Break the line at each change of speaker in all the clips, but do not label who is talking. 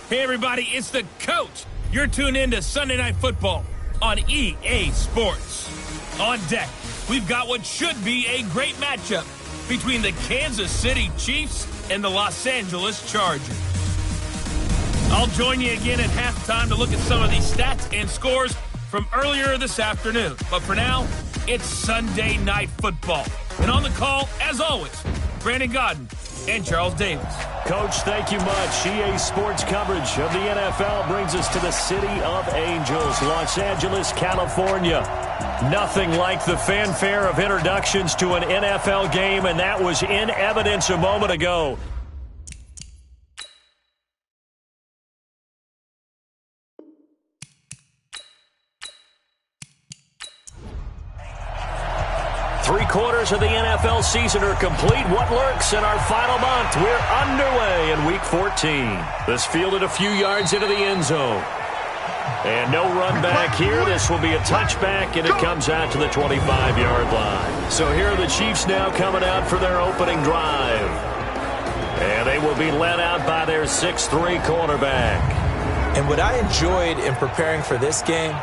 Hey, everybody, it's the coach. You're tuned in to Sunday Night Football on EA Sports. On deck, we've got what should be a great matchup between the Kansas City Chiefs and the Los Angeles Chargers. I'll join you again at halftime to look at some of these stats and scores from earlier this afternoon. But for now, it's Sunday Night Football. And on the call, as always, Brandon Godden and Charles Davis.
Coach, thank you much. EA Sports coverage of the NFL brings us to the City of Angels, Los Angeles, California. Nothing like the fanfare of introductions to an NFL game, and that was in evidence a moment ago. Three-quarters of the NFL season are complete. What lurks in our final month? We're underway in Week 14. This fielded a few yards into the end zone. And no run back here. This will be a touchback, and it comes out to the 25-yard line. So here are the Chiefs now coming out for their opening drive. And they will be led out by their 6'3" quarterback.
And what I enjoyed in preparing for this game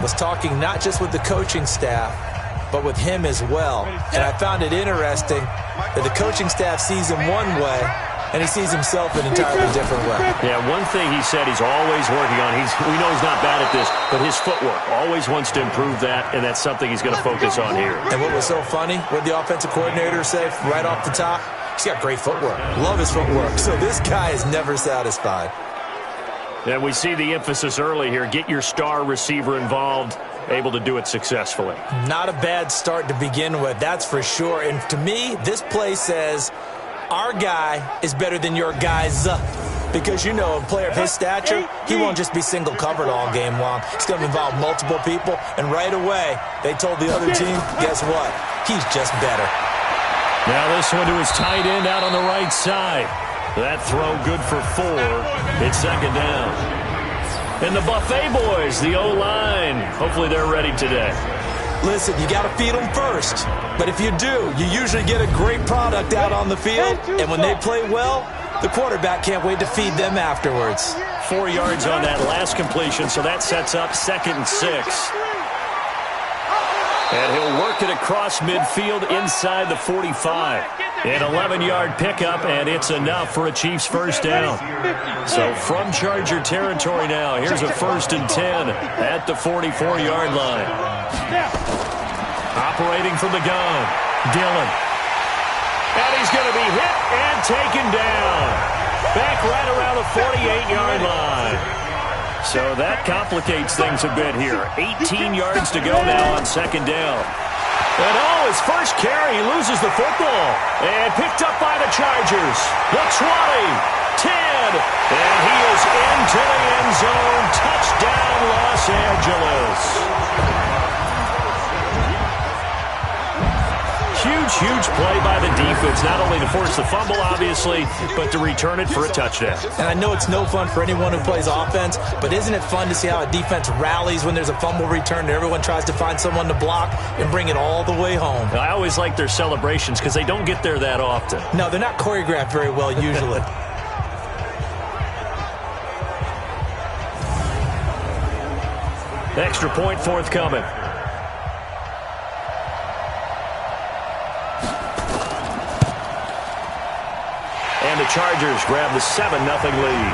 was talking not just with the coaching staff, but with him as well. And I found it interesting that the coaching staff sees him one way, and he sees himself an entirely different way.
Yeah, one thing he said he's always working on, we know he's not bad at this, but his footwork, always wants to improve that, and that's something he's going to focus on here.
And what was so funny, what the offensive coordinator said right off the top, he's got great footwork. Love his footwork. So this guy is never satisfied.
And we see the emphasis early here. Get your star receiver involved, able to do it successfully.
Not a bad start to begin with, that's for sure. And to me, this play says our guy is better than your guys. Because, you know, a player of his stature, he won't just be single covered all game long. It's going to involve multiple people. And right away, they told the other team, guess what? He's just better.
Now this one to his tight end out on the right side. That throw good for 4. It's second down. And the Buffet boys, the O-line, hopefully they're ready today.
Listen, you got to feed them first. But if you do, you usually get a great product out on the field. And when they play well, the quarterback can't wait to feed them afterwards.
4 yards on that last completion, so that sets up 2nd and 6. And he'll work it across midfield inside the 45. An 11-yard pickup, and it's enough for a Chiefs first down. So from Charger territory now, here's a 1st and 10 at the 44-yard line. Operating from the gun, Dillon. And he's going to be hit and taken down. Back right around the 48-yard line. So that complicates things a bit here. 18 yards to go now on second down. And his first carry, he loses the football. And picked up by the Chargers. The 20, 10, and he is into the end zone. Touchdown, Los Angeles. Huge play by the defense, not only to force the fumble, obviously, but to return it for a touchdown.
And I know it's no fun for anyone who plays offense, but isn't it fun to see how a defense rallies when there's a fumble return and everyone tries to find someone to block and bring it all the way home?
I always like their celebrations because they don't get there that often.
No, they're not choreographed very well usually.
Extra point forthcoming. And the Chargers grab the 7-0 lead.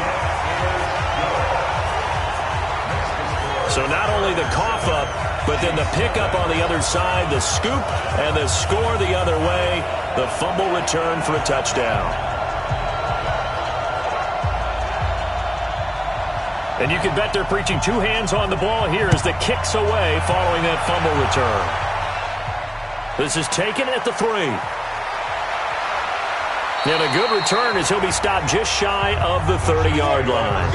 So not only the cough up, but then the pickup on the other side, the scoop, and the score the other way. The fumble return for a touchdown. And you can bet they're preaching 2 hands on the ball here as the kick's away following that fumble return. This is taken at the 3. And a good return as he'll be stopped just shy of the 30-yard line.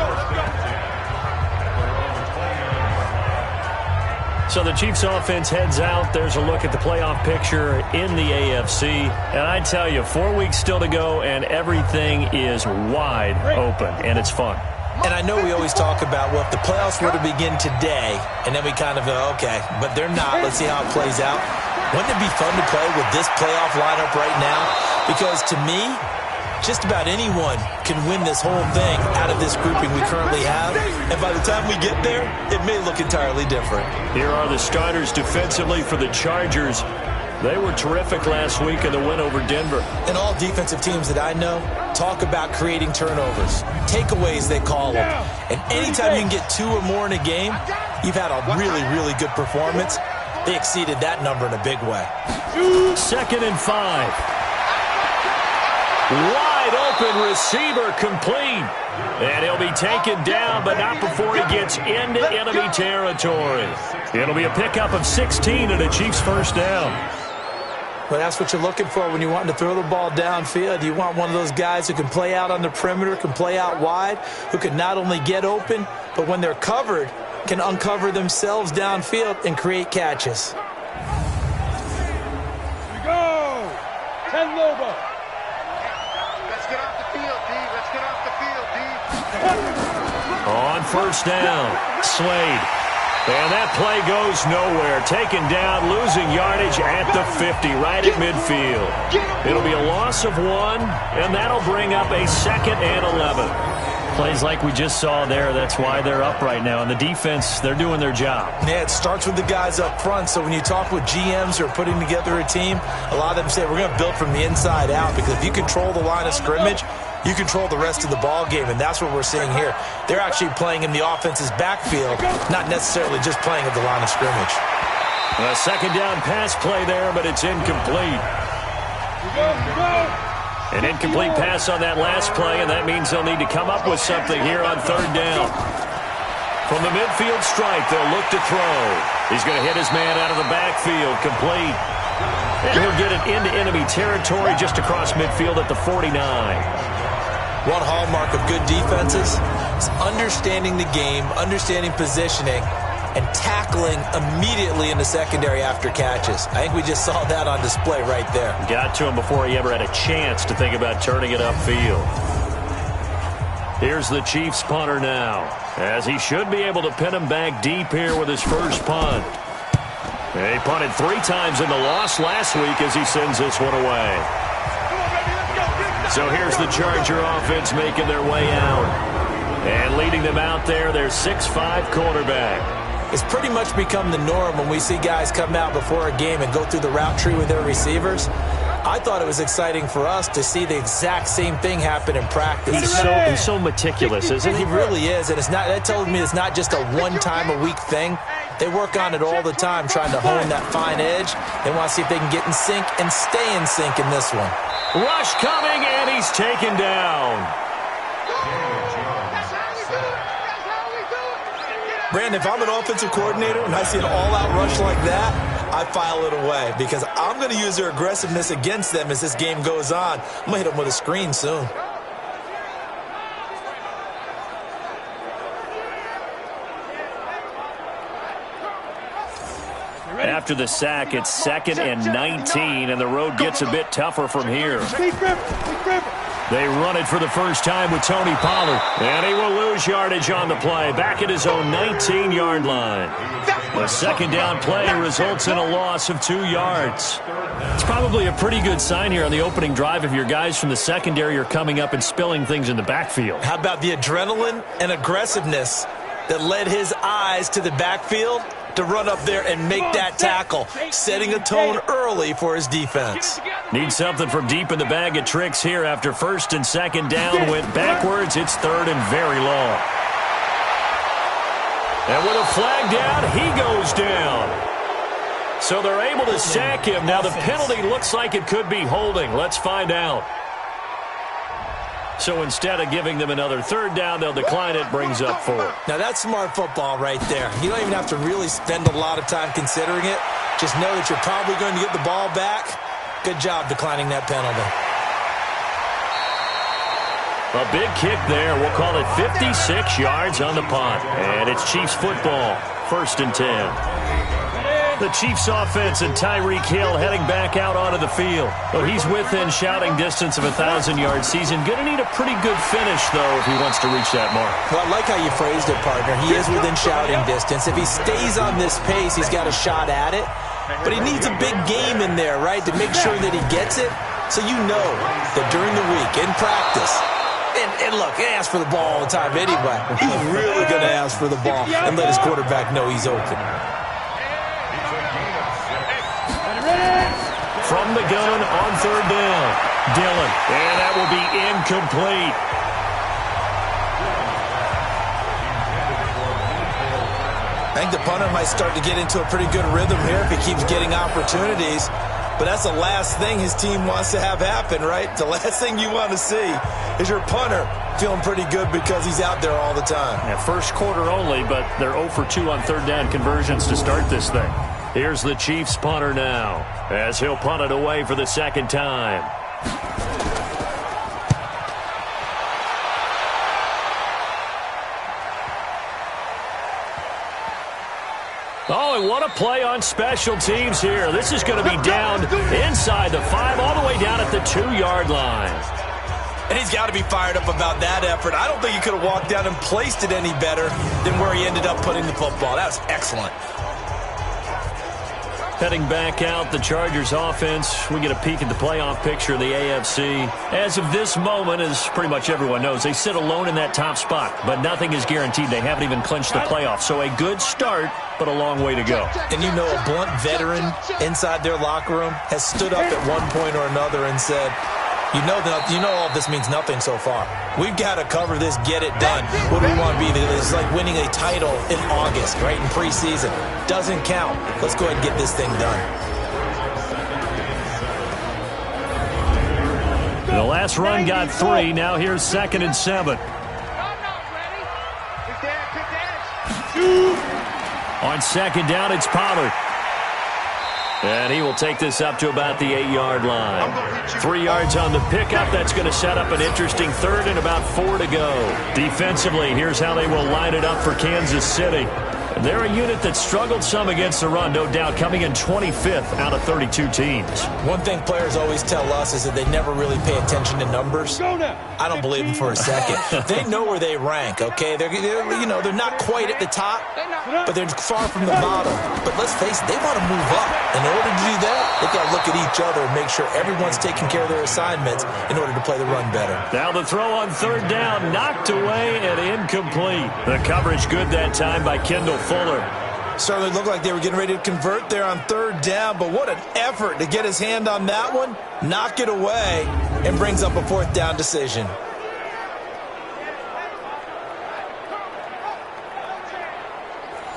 So the Chiefs offense heads out. There's a look at the playoff picture in the AFC. And I tell you, 4 weeks still to go, and everything is wide open, and it's fun.
And I know we always talk about, well, if the playoffs were to begin today, and then we kind of go, okay, but they're not. Let's see how it plays out. Wouldn't it be fun to play with this playoff lineup right now? Because to me, just about anyone can win this whole thing out of this grouping we currently have. And by the time we get there, it may look entirely different.
Here are the starters defensively for the Chargers. They were terrific last week in the win over Denver.
And all defensive teams that I know talk about creating turnovers. Takeaways, they call them. And anytime you can get 2 or more in a game, you've had a really, really good performance. They exceeded that number in a big way.
2nd and 5. Wide open receiver complete. And he'll be taken down, but not before he gets into enemy territory. It'll be a pickup of 16 and a Chiefs first down.
Well, that's what you're looking for when you want to throw the ball downfield. You want one of those guys who can play out on the perimeter, can play out wide, who can not only get open, but when they're covered, can uncover themselves downfield and create catches.
Here we go. 10 Lobo.
Let's get off the field, D. Let's get off the field, D.
On first down, Slade. And that play goes nowhere. Taken down, losing yardage at the 50, right at midfield. It'll be a loss of 1, and that'll bring up a 2nd and 11.
Plays like we just saw there, that's why they're up right now. And the defense, they're doing their job.
Yeah, it starts with the guys up front. So when you talk with GMs who are putting together a team, a lot of them say we're going to build from the inside out, because if you control the line of scrimmage, you control the rest of the ball game, and that's what we're seeing here. They're actually playing in the offense's backfield, not necessarily just playing at the line of scrimmage.
A 2nd down pass play there, but it's incomplete. An incomplete pass on that last play, and that means they'll need to come up with something here on 3rd down. From the midfield stripe, they'll look to throw. He's going to hit his man out of the backfield, complete. And he'll get it into enemy territory just across midfield at the 49.
One hallmark of good defenses is understanding the game, understanding positioning, and tackling immediately in the secondary after catches. I think we just saw that on display right there.
Got to him before he ever had a chance to think about turning it upfield. Here's the Chiefs punter now, as he should be able to pin him back deep here with his first punt. He punted 3 times in the loss last week as he sends this one away. So here's the Charger offense making their way out. And leading them out there, their 6'5" quarterback.
It's pretty much become the norm when we see guys come out before a game and go through the route tree with their receivers. I thought it was exciting for us to see the exact same thing happen in practice.
He's so meticulous, isn't he?
He really is, and that tells me it's not just a one-time-a-week thing. They work on it all the time, trying to hone that fine edge. They want to see if they can get in sync and stay in sync in this one.
Rush coming, and he's taken down.
Brandon, if I'm an offensive coordinator and I see an all-out rush like that, I file it away, because I'm going to use their aggressiveness against them as this game goes on. I'm going to hit them with a screen soon.
After the sack, it's 2nd and 19, and the road gets a bit tougher from here. They run it for the first time with Tony Pollard, and he will lose yardage on the play, back at his own 19-yard line. The 2nd down play results in a loss of 2 yards.
It's probably a pretty good sign here on the opening drive if your guys from the secondary are coming up and spilling things in the backfield.
How about the adrenaline and aggressiveness that led his eyes to the backfield to run up there and make that tackle, setting a tone early for his defense.
Need something from deep in the bag of tricks here after 1st and 2nd down went backwards. It's 3rd and very long. And with a flag down, he goes down. So they're able to sack him. Now the penalty looks like it could be holding. Let's find out. So instead of giving them another 3rd down, they'll decline it, brings up 4.
Now that's smart football right there. You don't even have to really spend a lot of time considering it. Just know that you're probably going to get the ball back. Good job declining that penalty.
A big kick there. We'll call it 56 yards on the punt. And it's Chiefs football, 1st and 10. The Chiefs offense and Tyreek Hill heading back out onto the field. Well, he's within shouting distance of a 1,000-yard season. Going to need a pretty good finish, though, if he wants to reach that mark.
Well, I like how you phrased it, partner. He is within shouting distance. If he stays on this pace, he's got a shot at it. But he needs a big game in there, right, to make sure that he gets it. So you know that during the week, in practice, and look, he asks for the ball all the time anyway. He's really going to ask for the ball and let his quarterback know he's open.
From the gun on third down, Dillon. And that will be incomplete.
I think the punter might start to get into a pretty good rhythm here if he keeps getting opportunities. But that's the last thing his team wants to have happen, right? The last thing you want to see is your punter feeling pretty good because he's out there all the time.
Yeah, first quarter only, but they're 0 for 2 on third down conversions to start this thing. Here's the Chiefs punter now, as he'll punt it away for the second time. Oh, and what a play on special teams here. This is going to be down inside the 5, all the way down at the 2-yard line.
And he's got to be fired up about that effort. I don't think he could have walked down and placed it any better than where he ended up putting the football. That was excellent.
Heading back out, the Chargers offense. We get a peek at the playoff picture of the AFC. As of this moment, as pretty much everyone knows, they sit alone in that top spot. But nothing is guaranteed. They haven't even clinched the playoffs. So a good start, but a long way to go.
And you know, a blunt veteran inside their locker room has stood up at one point or another and said, you know all this means nothing so far. We've got to cover this, get it done. What do we want to be? It's like winning a title in August, right, in preseason. Doesn't count. Let's go ahead and get this thing done.
The last run got 3. Now here's 2nd and 7. On second down, it's Pollard. And he will take this up to about the 8-yard line. 3 yards on the pickup. That's going to set up an interesting third and about 4 to go. Defensively, here's how they will line it up for Kansas City. They're a unit that struggled some against the run, no doubt, coming in 25th out of 32 teams.
One thing players always tell us is that they never really pay attention to numbers. I don't believe them for a second. They know where they rank, okay? They're not quite at the top, but they're far from the bottom. But let's face it, they want to move up. In order to do that, they've got to look at each other and make sure everyone's taking care of their assignments in order to play the run better.
Now the throw on third down, knocked away and incomplete. The coverage good that time by Kendall Fuller.
Certainly looked like they were getting ready to convert there on third down, but what an effort to get his hand on that one, knock it away, and brings up a 4th down decision.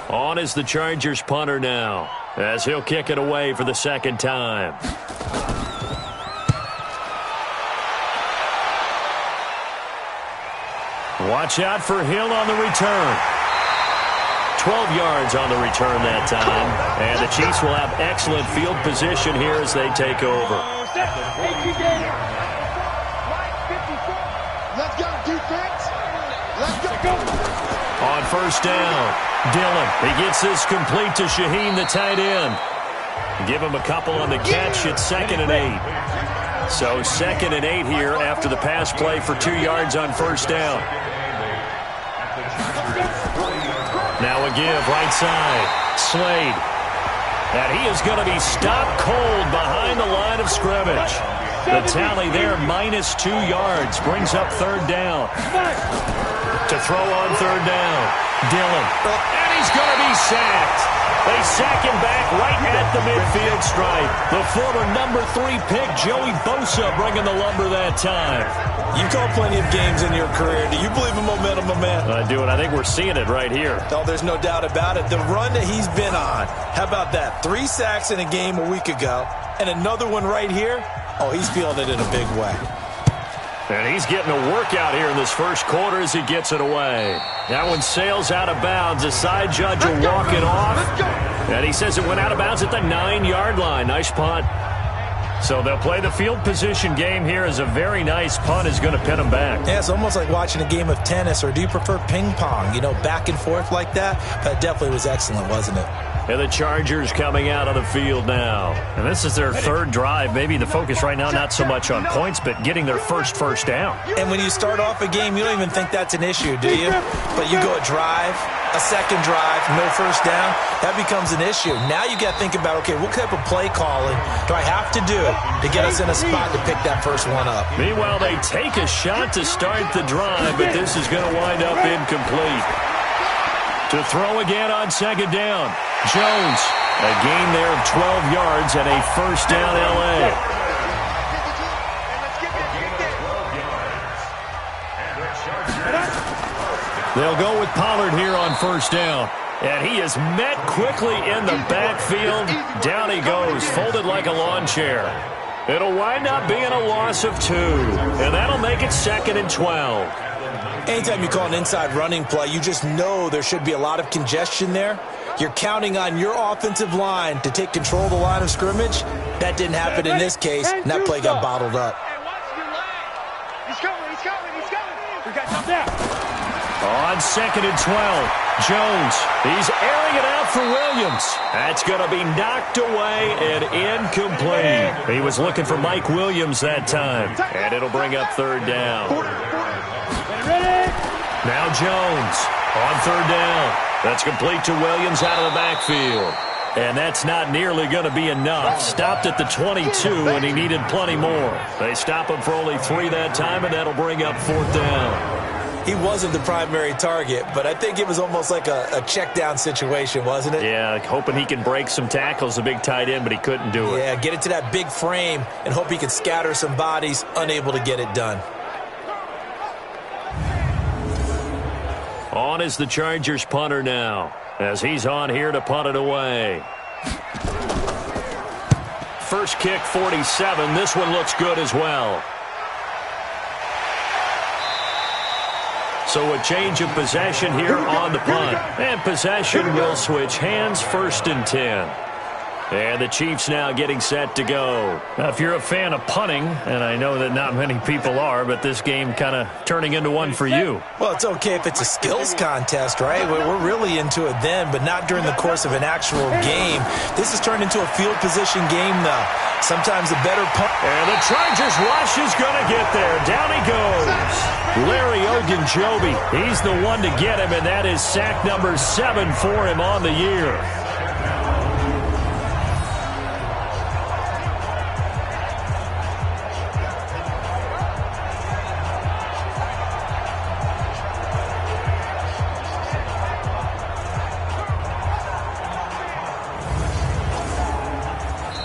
On is the Chargers punter now, as he'll kick it away for the second time. Watch out for Hill on the return. 12 yards on the return that time. And the Chiefs will have excellent field position here as they take over.
Let's go, defense. Let's go.
On first down, Dillon. He gets this complete to Shaheen, the tight end. Give him a couple on the catch. It's 2nd and 8. So 2nd and 8 here after the pass play for 2 yards on first down. Now a give, right side. Slade. And he is going to be stopped cold behind the line of scrimmage. The tally there, -2 yards, brings up third down. To throw on third down, Dillon. And he's going to be sacked. They sack him back right at the midfield stripe. The former number 3 pick, Joey Bosa, bringing the lumber that time.
You've called plenty of games in your career. Do you believe in momentum, my man?
I do, and I think we're seeing it right here.
Oh, there's no doubt about it. The run that he's been on, how about that? 3 sacks in a game a week ago, and another one right here. Oh, he's feeling it in a big way.
And he's getting a workout here in this first quarter as he gets it away. That one sails out of bounds. The side judge will walk it off. And he says it went out of bounds at the 9-yard line. Nice punt. So they'll play the field position game here as a very nice punt is going to pin them back.
Yeah, it's almost like watching a game of tennis, or do you prefer ping pong? You know, back and forth like that? That definitely was excellent, wasn't it?
And the Chargers coming out on the field now.
And this is their third drive. Maybe the focus right now not so much on points, but getting their first down.
And when you start off a game, you don't even think that's an issue, do you? But you go a drive, a second drive, no first down, that becomes an issue. Now you got to think about, okay, what type of play calling do I have to do to get us in a spot to pick that first one up?
Meanwhile, they take a shot to start the drive, but this is going to wind up incomplete. To throw again on second down. Jones, a gain there of 12 yards and a first down L.A. They'll go with Pollard here on first down. And he is met quickly in the backfield. Down he goes, folded like a lawn chair. It'll wind up being a loss of 2. And that'll make it 2nd and 12.
Anytime you call an inside running play, you just know there should be a lot of congestion there. You're counting on your offensive line to take control of the line of scrimmage. That didn't happen in this case, and that play got bottled up.
He's coming. We got something there.
On 2nd and 12, Jones, he's airing it out for Williams. That's going to be knocked away and incomplete. He was looking for Mike Williams that time, and it'll bring up 3rd down. Now Jones on 3rd down. That's complete to Williams out of the backfield. And that's not nearly going to be enough. Stopped at the 22, and he needed plenty more. They stop him for only 3 that time, and that'll bring up 4th down.
He wasn't the primary target, but I think it was almost like a check down situation, wasn't it?
Yeah, hoping he can break some tackles, a big tight end, but he couldn't do it.
Yeah, get it to that big frame and hope he can scatter some bodies, unable to get it done.
On is the Chargers punter now, as he's on here to punt it away. First kick, 47. This one looks good as well. So a change of possession here on the punt. And possession will switch hands, 1st and 10. And the Chiefs now getting set to go.
Now, if you're a fan of punting, and I know that not many people are, but this game kind of turning into one for you.
Well, it's okay if it's a skills contest, right? We're really into it then, but not during the course of an actual game. This has turned into a field position game, though. Sometimes a better punt.
And the Chargers rush is going to get there. Down he goes. Larry Ogunjobi, he's the one to get him, and that is sack number 7 for him on the year.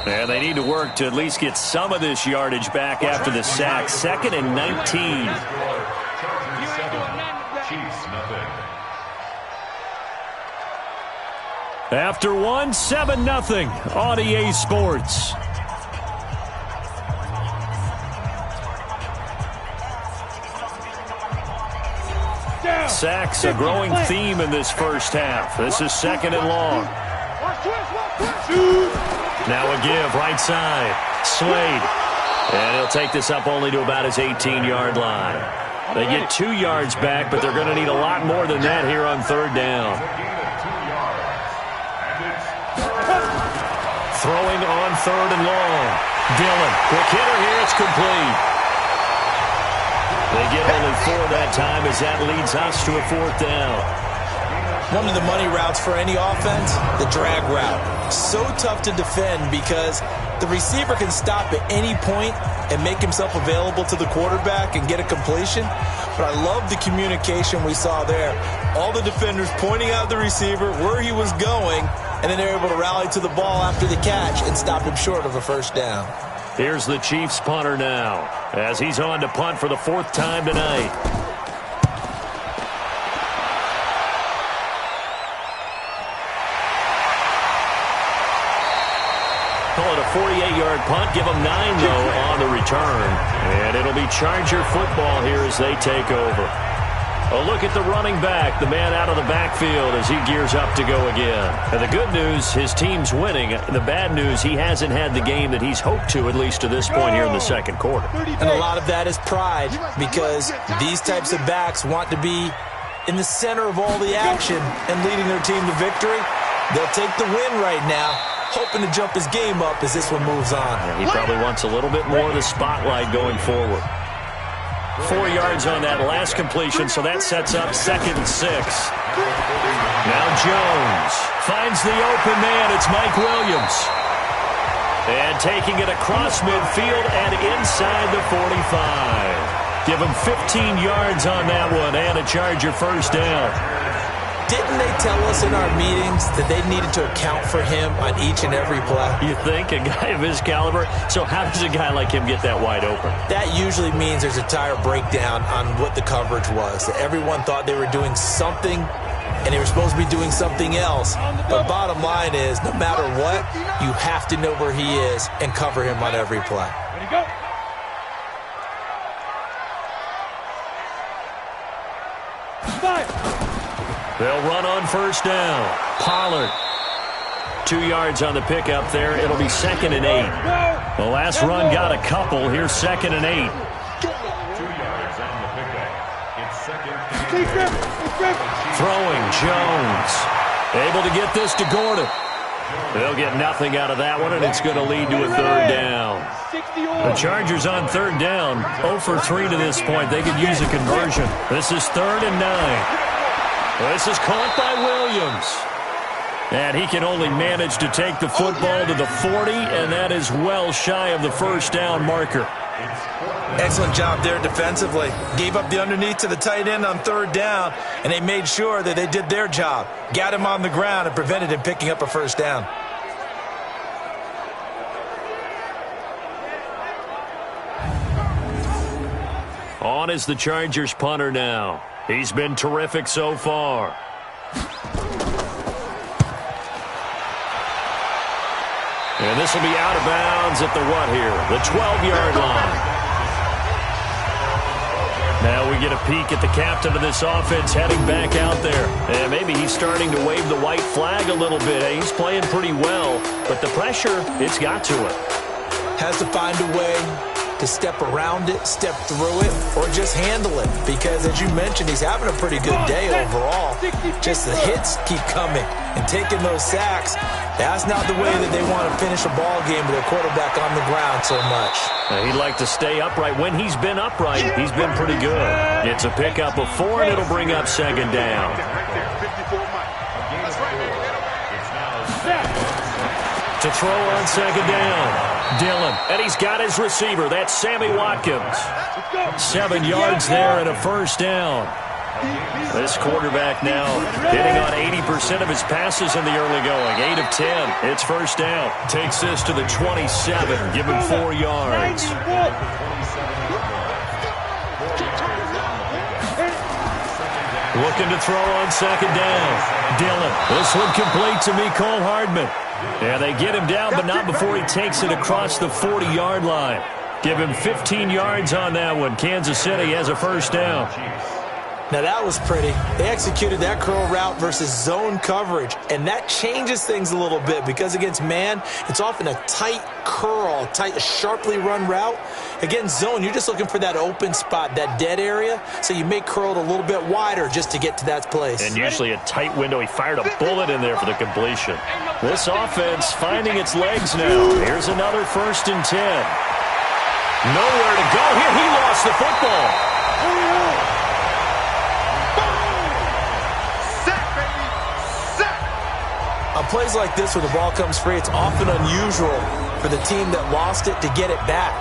And they need to work to at least get some of this yardage back after the sack. 2nd and 19. After 1, 7-0 on EA Sports. Sacks a growing theme in this first half. This is 2nd and long. Now a give, right side. Slade. And he'll take this up only to about his 18-yard line. They get 2 yards back, but they're going to need a lot more than that here on 3rd down. Throwing on 3rd and long. Dillon, quick hitter here, it's complete. They get only 4 that time as that leads us to a 4th down.
One of the money routes for any offense, the drag route. So tough to defend because the receiver can stop at any point and make himself available to the quarterback and get a completion. But I love the communication we saw there. All the defenders pointing out the receiver, where he was going, and then they're able to rally to the ball after the catch and stop him short of a 1st down.
Here's the Chiefs punter now as he's on to punt for the 4th time tonight. Call it a 48-yard punt. Give them 9, though, on the return. And it'll be Charger football here as they take over. A look at the running back, the man out of the backfield as he gears up to go again. And the good news, his team's winning. The bad news, he hasn't had the game that he's hoped to, at least to this point here in the 2nd quarter.
And a lot of that is pride because these types of backs want to be in the center of all the action and leading their team to victory. They'll take the win right now, hoping to jump his game up as this one moves on.
Yeah, he probably wants a little bit more of the spotlight going forward. 4 yards on that last completion, so that sets up 2nd and 6. Now Jones finds the open man. It's Mike Williams. And taking it across midfield and inside the 45. Give him 15 yards on that one and a Charger first down.
Didn't they tell us in our meetings that they needed to account for him on each and every play?
You think? A guy of his caliber? So how does a guy like him get that wide open?
That usually means there's a tire breakdown on what the coverage was. Everyone thought they were doing something, and they were supposed to be doing something else. But bottom line is, no matter what, you have to know where he is and cover him on every play.
Ready, go. Fire.
They'll run on first down. Pollard. 2 yards on the pickup there. It'll be 2nd and 8. The last run got a couple. Here's 2nd and 8.
2 yards on the pickup. It's 2nd and 8.
Throwing Jones. Able to get this to Gordon. They'll get nothing out of that one, and it's going to lead to a 3rd down. The Chargers on 3rd down. 0 for 3 to this point. They could use a conversion. This is 3rd and 9. This is caught by Williams. And he can only manage to take the football to the 40, and that is well shy of the first down marker.
Excellent job there defensively. Gave up the underneath to the tight end on 3rd down, and they made sure that they did their job. Got him on the ground and prevented him picking up a first down.
On is the Chargers punter now. He's been terrific so far. And this will be out of bounds at the what here? The 12-yard line. Now we get a peek at the captain of this offense heading back out there. And maybe he's starting to wave the white flag a little bit. He's playing pretty well, but the pressure, it's got to it.
Has to find a way to step around it, step through it, or just handle it. Because, as you mentioned, he's having a pretty good day overall. Just the hits keep coming. And taking those sacks, that's not the way that they want to finish a ball game with their quarterback on the ground so much.
Now, he'd like to stay upright. When he's been upright, he's been pretty good. It's a pickup of 4, and it'll bring up 2nd down. To throw on 2nd down. Dillon, and he's got his receiver. That's Sammy Watkins. 7 yards there and a first down. This quarterback now hitting on 80% of his passes in the early going. 8 of 10. It's first down. Takes this to the 27. Give him 4 yards. Looking to throw on 2nd down. Dillon. This one complete to Mecole Hardman. Yeah, they get him down, but not before he takes it across the 40-yard line. Give him 15 yards on that one. Kansas City has a first down.
Now, that was pretty. They executed that curl route versus zone coverage, and that changes things a little bit because against man, it's often a tight curl, tight, sharply run route. Against zone, you're just looking for that open spot, that dead area, so you may curl it a little bit wider just to get to that place.
And usually a tight window. He fired a bullet in there for the completion. This offense finding its legs now. Here's another 1st and 10. Nowhere to go here. He lost the football.
On plays like this where the ball comes free, it's often unusual for the team that lost it to get it back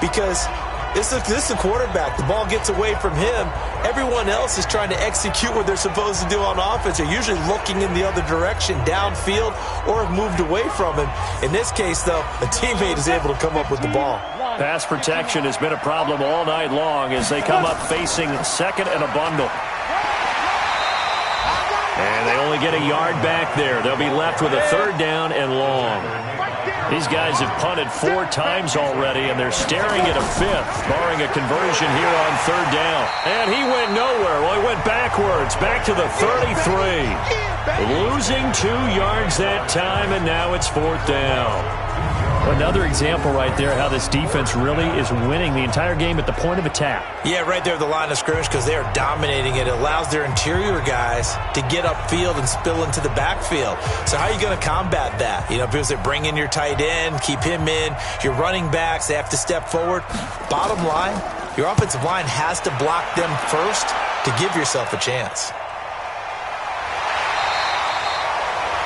because this is the quarterback. The ball gets away from him. Everyone else is trying to execute what they're supposed to do on offense. They're usually looking in the other direction, downfield, or have moved away from him. In this case, though, a teammate is able to come up with the ball.
Pass protection has been a problem all night long as they come up facing 2nd and a bundle. And they only get a yard back there. They'll be left with a 3rd down and long. These guys have punted 4 times already, and they're staring at a 5th, barring a conversion here on 3rd down. And he went nowhere. Well, he went backwards, back to the 33. Losing 2 yards that time, and now it's 4th down. Another example right there how this defense really is winning the entire game at the point of attack.
Yeah, right there at the line of scrimmage because they are dominating it. It allows their interior guys to get upfield and spill into the backfield. So how are you going to combat that? You know, because they bring in your tight end, keep him in. Your running backs, they have to step forward. Bottom line, your offensive line has to block them first to give yourself a chance.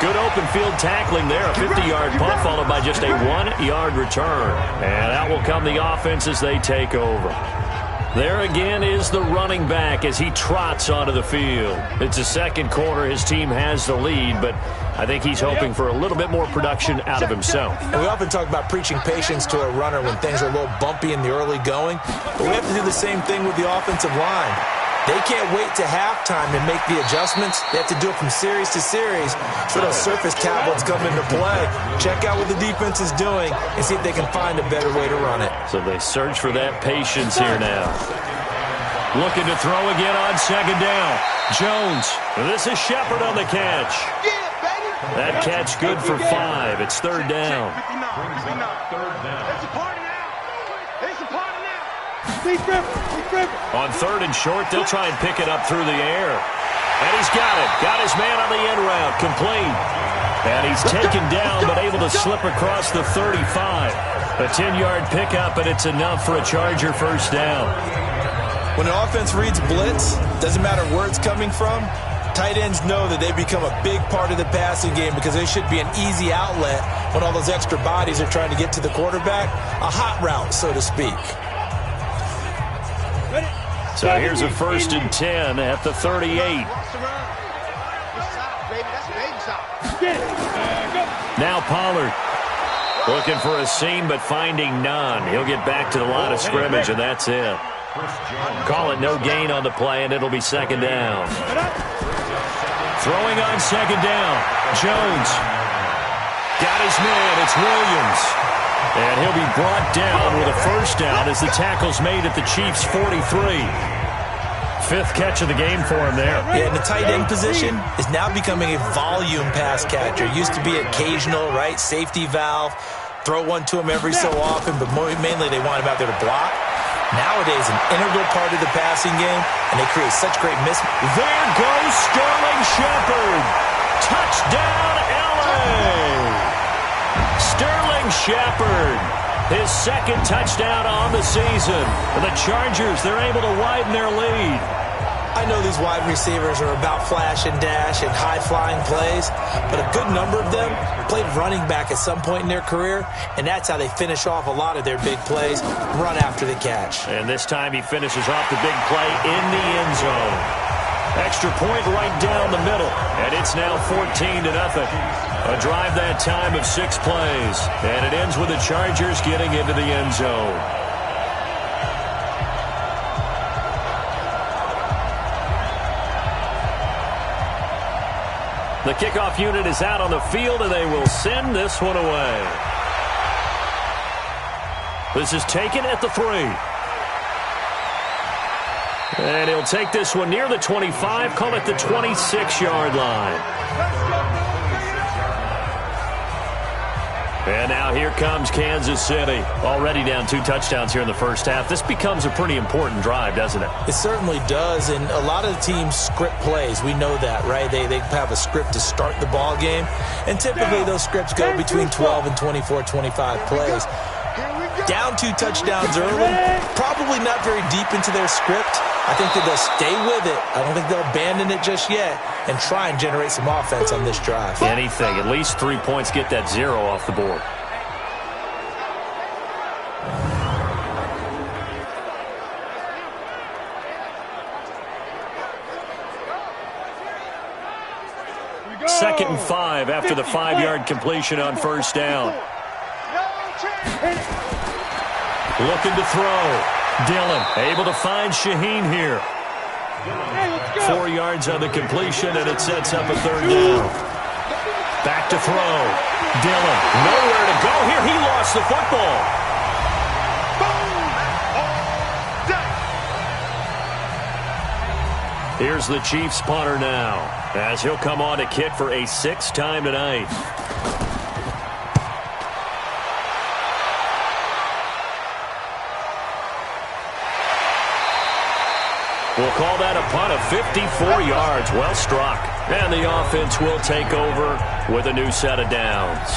Good open field tackling there. A 50-yard punt followed by just a 1-yard return. And out will come the offense as they take over. There again is the running back as he trots onto the field. It's the second quarter. His team has the lead, but I think he's hoping for a little bit more production out of himself.
And we often talk about preaching patience to a runner when things are a little bumpy in the early going, but we have to do the same thing with the offensive line. They can't wait to halftime and make the adjustments. They have to do it from series to series so those surface tablets come into play. Check out what the defense is doing and see if they can find a better way to run it.
So they search for that patience here now. Looking to throw again on second down. Jones. This is Shepard on the catch. That catch good for 5. It's third down. On third and short, they'll try and pick it up through the air. And he's got it. Got his man on the end route. Complete. And he's taken down, but able to slip across the 35. A 10-yard pickup, and it's enough for a Charger first down.
When an offense reads blitz, doesn't matter where it's coming from, tight ends know that they become a big part of the passing game because they should be an easy outlet when all those extra bodies are trying to get to the quarterback. A hot route, so to speak.
So here's a 1st and 10 at the 38. Now Pollard looking for a seam but finding none. He'll get back to the line of scrimmage, and that's it. Call it no gain on the play, and it'll be second down. Throwing on second down. Jones got his man. It's Williams. And he'll be brought down with a first down as the tackle's made at the Chiefs' 43. 5th catch of the game for him there.
Yeah, and the tight end position is now becoming a volume pass catcher. Used to be occasional, right? Safety valve. Throw one to him every so often, but mainly they want him out there to block. Nowadays, an integral part of the passing game, and they create such great
There goes Sterling Shepard. Touchdown, LA! Sterling Shepard, his 2nd touchdown on the season. And the Chargers, they're able to widen their lead.
I know these wide receivers are about flash and dash and high-flying plays, but a good number of them played running back at some point in their career, and that's how they finish off a lot of their big plays, run after the catch.
And this time he finishes off the big play in the end zone. Extra point right down the middle, and it's now 14-0. A drive that time of 6 plays, and it ends with the Chargers getting into the end zone. The kickoff unit is out on the field, and they will send this one away. This is taken at the 3. And he'll take this one near the 25, call it the 26-yard line. And now here comes Kansas City. Already down 2 touchdowns here in the first half. This becomes a pretty important drive, doesn't it?
It certainly does, and a lot of the teams script plays. We know that, right? They have a script to start the ball game, and typically those scripts go between 12 and 24, 25 plays. Down 2 touchdowns early, probably not very deep into their script. I think that they'll stay with it. I don't think they'll abandon it just yet and try and generate some offense on this drive.
Anything, at least 3 points, get that 0 off the board. Second and 5 after the 5-yard completion on first down. Looking to throw. Dillon able to find Shaheen here. 4 yards on the completion, and it sets up a third down. Back to throw. Dillon nowhere to go here. He lost the football. Here's the Chiefs punter now, as he'll come on to kick for a 6th time tonight. We'll call that a punt of 54 yards. Well struck. And the offense will take over with a new set of downs.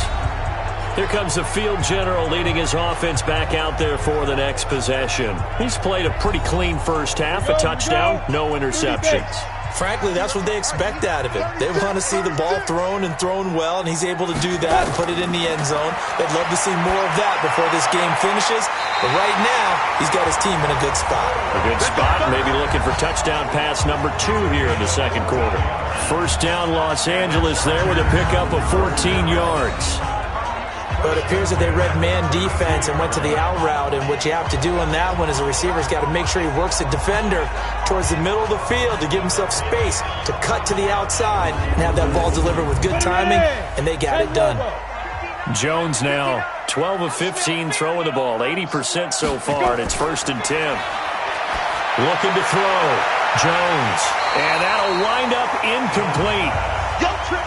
Here comes the field general leading his offense back out there for the next possession. He's played a pretty clean first half, a touchdown, no interceptions.
Frankly, that's what they expect out of him. They want to see the ball thrown and thrown well, and he's able to do that and put it in the end zone. They'd love to see more of that before this game finishes. But right now, he's got his team in a good spot.
A good spot, maybe looking for touchdown pass number 2 here in the second quarter. First down, Los Angeles there with a pickup of 14 yards.
But it appears that they read man defense and went to the out route, and what you have to do on that one is a receiver's got to make sure he works the defender towards the middle of the field to give himself space to cut to the outside and have that ball delivered with good timing, and they got it done.
Jones now 12 of 15 throwing the ball, 80% so far, and it's 1st and 10. Looking to throw. Jones. And that'll wind up incomplete.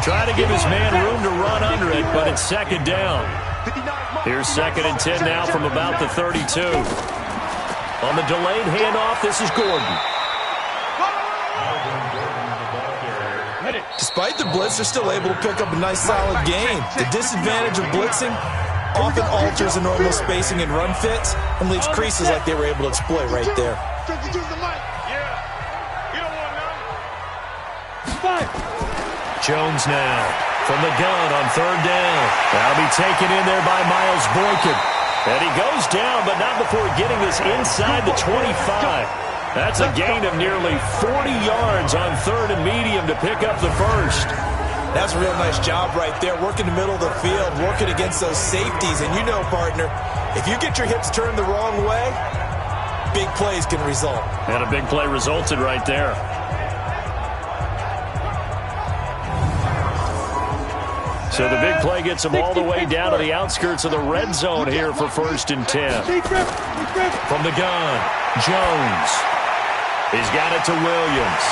Trying to give his man room to run under it, but it's 2nd down. Here's 2nd and 10 now from about the 32. On the delayed handoff, this is Gordon.
Despite the blitz, they're still able to pick up a nice, solid gain. The disadvantage of blitzing often alters the normal spacing and run fits and leaves creases like they were able to exploit right there.
Jones now from the gun on 3rd down. That'll be taken in there by Miles Boykin. And he goes down, but not before getting this inside the 25. That's a gain of nearly 40 yards on 3rd and medium to pick up the first.
That's a real nice job right there, working the middle of the field, working against those safeties. And you know, partner, if you get your hips turned the wrong way, big plays can result.
And a big play resulted right there. So the big play gets him all the way down to the outskirts of the red zone here for 1st and 10. From the gun, Jones. He's got it to Williams.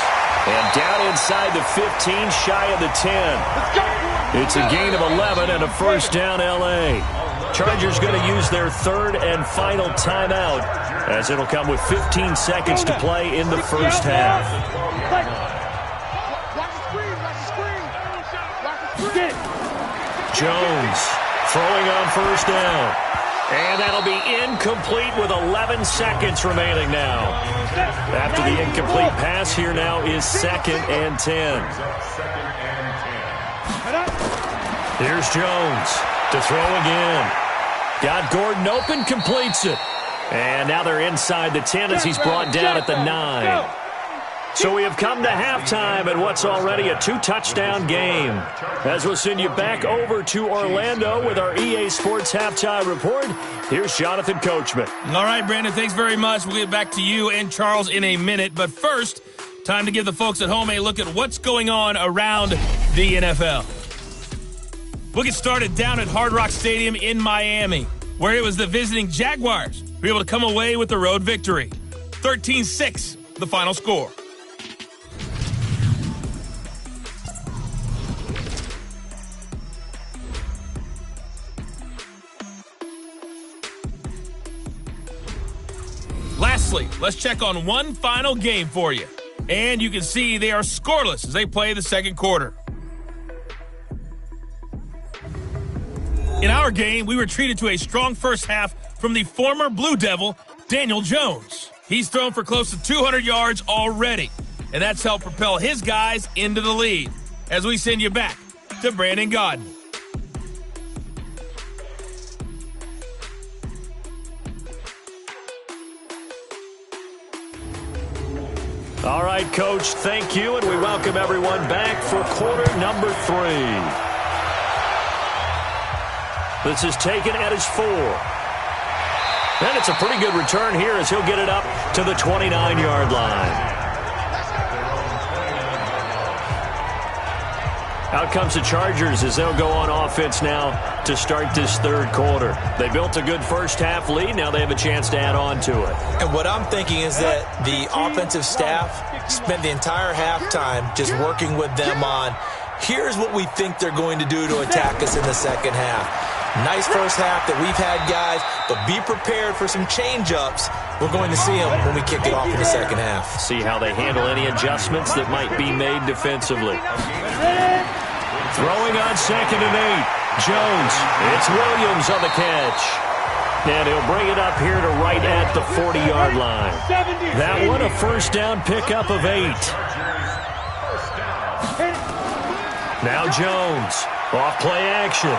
And down inside the 15, shy of the 10. It's a gain of 11 and a 1st down, L.A. Chargers going to use their 3rd and final timeout, as it'll come with 15 seconds to play in the first half. Jones throwing on 1st down. And that'll be incomplete with 11 seconds remaining now. After the incomplete pass, here now is 2nd and 10. Here's Jones to throw again. Got Gordon open, completes it. And now they're inside the 10 as he's brought down at the 9. So we have come to halftime in what's already a 2-touchdown game. As we'll send you back over to Orlando with our EA Sports Halftime Report, here's Jonathan Coachman.
All right, Brandon, thanks very much. We'll get back to you and Charles in a minute. But first, time to give the folks at home a look at what's going on around the NFL. We'll get started down at Hard Rock Stadium in Miami, where it was the visiting Jaguars who were able to come away with the road victory. 13-6, the final score. Lastly, let's check on one final game for you. And you can see they are scoreless as they play the second quarter. In our game, we were treated to a strong first half from the former Blue Devil, Daniel Jones. He's thrown for close to 200 yards already, and that's helped propel his guys into the lead. As we send you back to Brandon Gaudin.
All right, Coach, thank you, and we welcome everyone back for quarter number 3. This is taken at his 4. And it's a pretty good return here as he'll get it up to the 29-yard line. Out comes the Chargers as they'll go on offense now to start this third quarter. They built a good first half lead. Now they have a chance to add on to it.
And what I'm thinking is that the offensive staff spent the entire halftime just working with them on, here's what we think they're going to do to attack us in the second half. Nice first half that we've had, guys, but be prepared for some change-ups. We're going to see them when we kick it off in the second half.
See how they handle any adjustments that might be made defensively. Throwing on 2nd and 8. Jones. It's Williams on the catch. And he'll bring it up here to right at the 40-yard line. That one a first down pickup of 8. Now Jones. Off play action.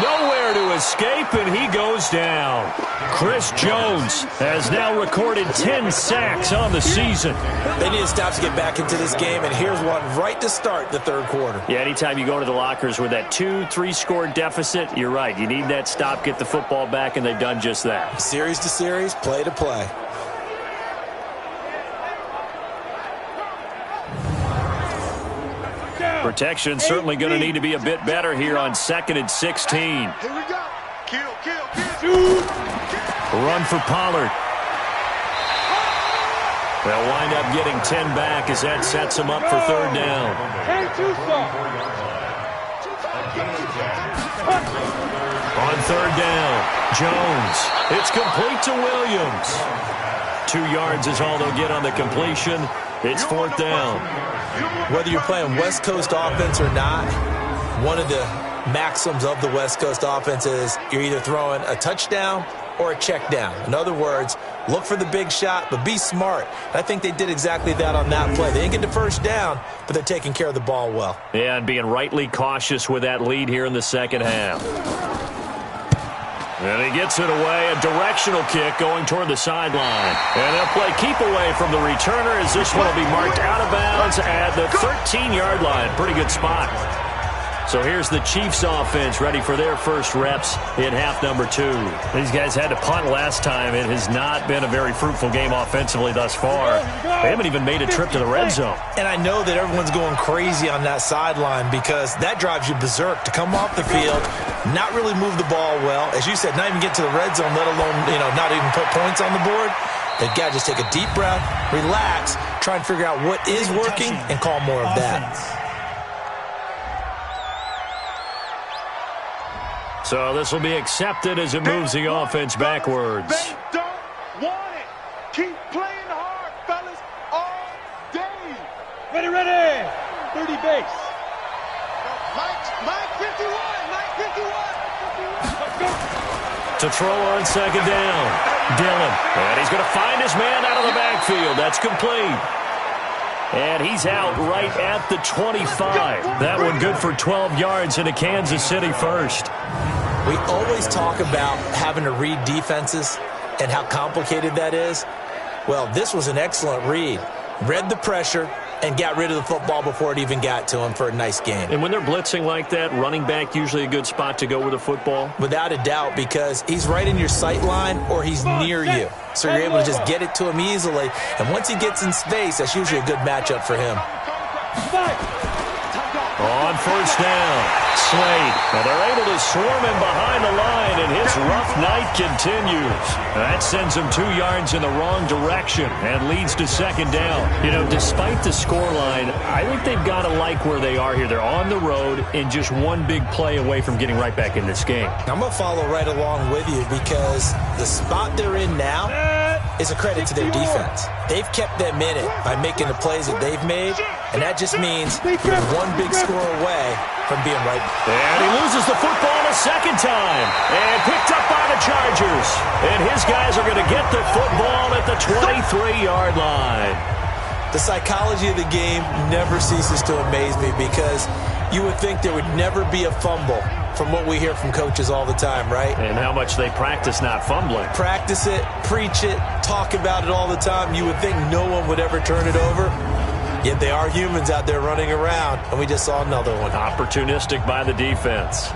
Nowhere to escape, and he goes down. Chris Jones has now recorded 10 sacks on the season.
They need to stop to get back into this game, and here's one right to start the third quarter.
Yeah, anytime you go to the lockers with that 2-3 score deficit, you're right. You need that stop, get the football back, and they've done just that.
Series to series, play to play.
Protection certainly going to need to be a bit better here on 2nd and 16.
Here we go. Kill.
Run for Pollard. They'll wind up getting 10 back as that sets them up for third down. On third down, Jones. It's complete to Williams. 2 yards is all they'll get on the completion. It's fourth down.
Whether you're playing West Coast offense or not, one of the maxims of the West Coast offense is you're either throwing a touchdown or a check down. In other words, look for the big shot, but be smart. I think they did exactly that on that play. They didn't get the first down, but they're taking care of the ball well.
Yeah, and being rightly cautious with that lead here in the second half. And he gets it away, a directional kick going toward the sideline. And they'll play keep away from the returner as this one will be marked out of bounds at the 13-yard line. Pretty good spot. So here's the Chiefs offense ready for their first reps in half number 2. These guys had to punt last time. It has not been a very fruitful game offensively thus far. They haven't even made a trip to the red zone.
And I know that everyone's going crazy on that sideline because that drives you berserk to come off the field, not really move the ball well. As you said, not even get to the red zone, let alone, not even put points on the board. They've got to just take a deep breath, relax, try and figure out what is working and call more of that.
So this will be accepted as it moves the offense backwards.
They don't want it. Keep playing hard, fellas, all day.
Ready. 30 base.
Mike 51.
To throw on second down. Dillon. And he's going to find his man out of the backfield. That's complete. And he's out right at the 25. That one good for 12 yards into Kansas City first.
We always talk about having to read defenses and how complicated that is. Well, this was an excellent read. Read the pressure and got rid of the football before it even got to him for a nice game.
And when they're blitzing like that, running back usually a good spot to go with the football?
Without a doubt, because he's right in your sight line or he's near you. So you're able to just get it to him easily. And once he gets in space, that's usually a good matchup for him.
On first down, Slade. Now they're able to swarm him behind the line, and his rough night continues. That sends him 2 yards in the wrong direction and leads to second down. Despite the scoreline, I think they've got to like where they are here. They're on the road and just one big play away from getting right back in this game.
I'm going to follow right along with you because the spot they're in now is a credit to their defense. They've kept them in it by making the plays that they've made, and that just means you're one big score away from being right.
And he loses the football a second time, and picked up by the Chargers. And his guys are going to get the football at the 23-yard line.
The psychology of the game never ceases to amaze me because you would think there would never be a fumble from what we hear from coaches all the time, right?
And how much they practice not fumbling.
Practice it, preach it, talk about it all the time. You would think no one would ever turn it over. Yet they are humans out there running around, and we just saw another one.
Opportunistic by the defense.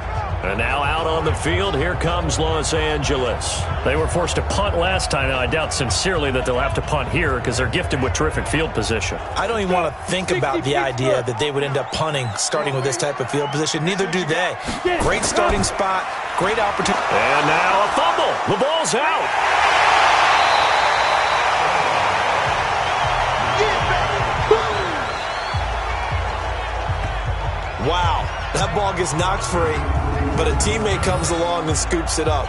And now out on the field, here comes Los Angeles. They were forced to punt last time. Now, I doubt sincerely that they'll have to punt here because they're gifted with terrific field position.
I don't even want to think about the idea that they would end up punting starting with this type of field position. Neither do they. Great starting spot, great opportunity.
And now a fumble. The ball's out.
Wow, that ball gets knocked free. but a teammate comes along and scoops it up.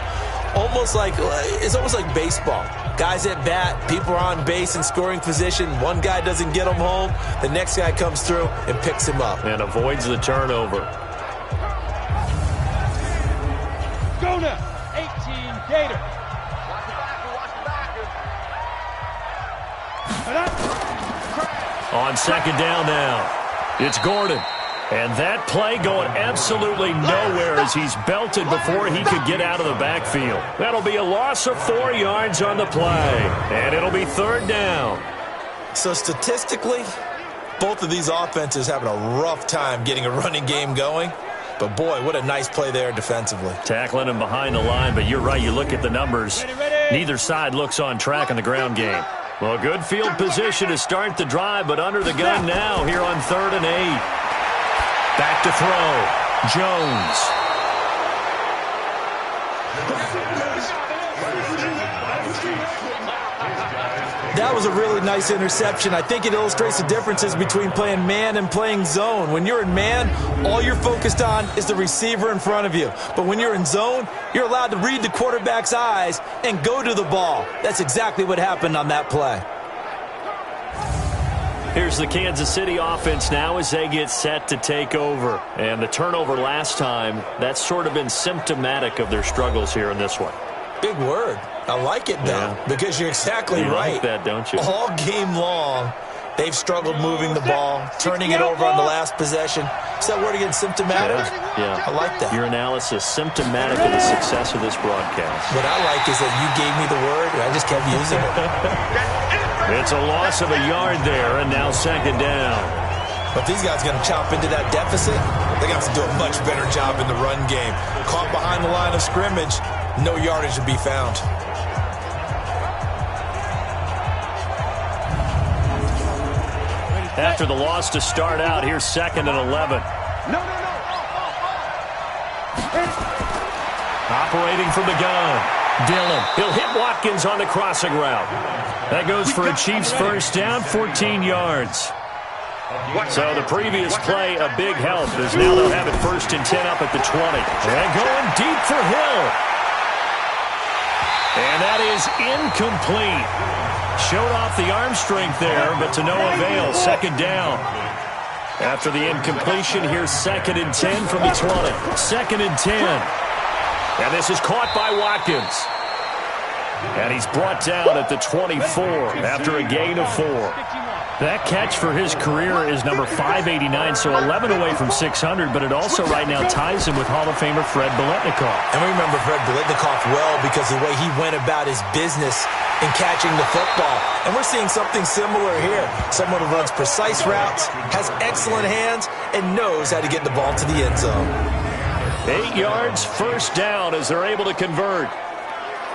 It's almost like baseball. Guys at bat, people are on base in scoring position. One guy doesn't get him home. The next guy comes through and picks him up.
And avoids the turnover.
Go now, 18 Gator.
On second down now, it's Gordon. And that play going absolutely nowhere as he's belted before he could get out of the backfield. That'll be a loss of 4 yards on the play. And it'll be third down.
So statistically, both of these offenses having a rough time getting a running game going. But boy, what a nice play there defensively.
Tackling him behind the line, but you're right, you look at the numbers. Neither side looks on track in the ground game. Well, good field position to start the drive, but under the gun now here on 3rd and 8. Back to throw. Jones.
That was a really nice interception. I think it illustrates the differences between playing man and playing zone. When you're in man, all you're focused on is the receiver in front of you. But when you're in zone, you're allowed to read the quarterback's eyes and go to the ball. That's exactly what happened on that play.
Here's the Kansas City offense now as they get set to take over. And the turnover last time, that's sort of been symptomatic of their struggles here in this one.
Big word. I like it, though, because you're exactly right.
You like that, don't you?
All game long, they've struggled moving the ball, turning it over on the last possession. Is that word again, symptomatic?
Yeah.
I like that.
Your analysis, symptomatic of the success of this broadcast.
What I like is that you gave me the word, and I just kept using it.
It's a loss of a yard there, and now second down.
But if these guys are going to chop into that deficit, they're going to have to do a much better job in the run game. Caught behind the line of scrimmage, no yardage to be found.
After the loss to start out, here's 2nd and 11.
No.
Operating from the gun. Dillon. He'll hit Watkins on the crossing route. That goes for a Chiefs first down, 14 yards. So the previous play, a big help, as now they'll have it 1st and 10 up at the 20. And going deep for Hill. And that is incomplete. Showed off the arm strength there, but to no avail. Second down. After the incompletion, here's 2nd and 10 from the 20. 2nd and 10. And this is caught by Watkins. And he's brought down at the 24 after a gain of 4. That catch for his career is number 589, so 11 away from 600, but it also right now ties him with Hall of Famer Fred Biletnikoff.
And we remember Fred Biletnikoff well because of the way he went about his business in catching the football. And we're seeing something similar here. Someone who runs precise routes, has excellent hands, and knows how to get the ball to the end zone.
8 yards, first down as they're able to convert.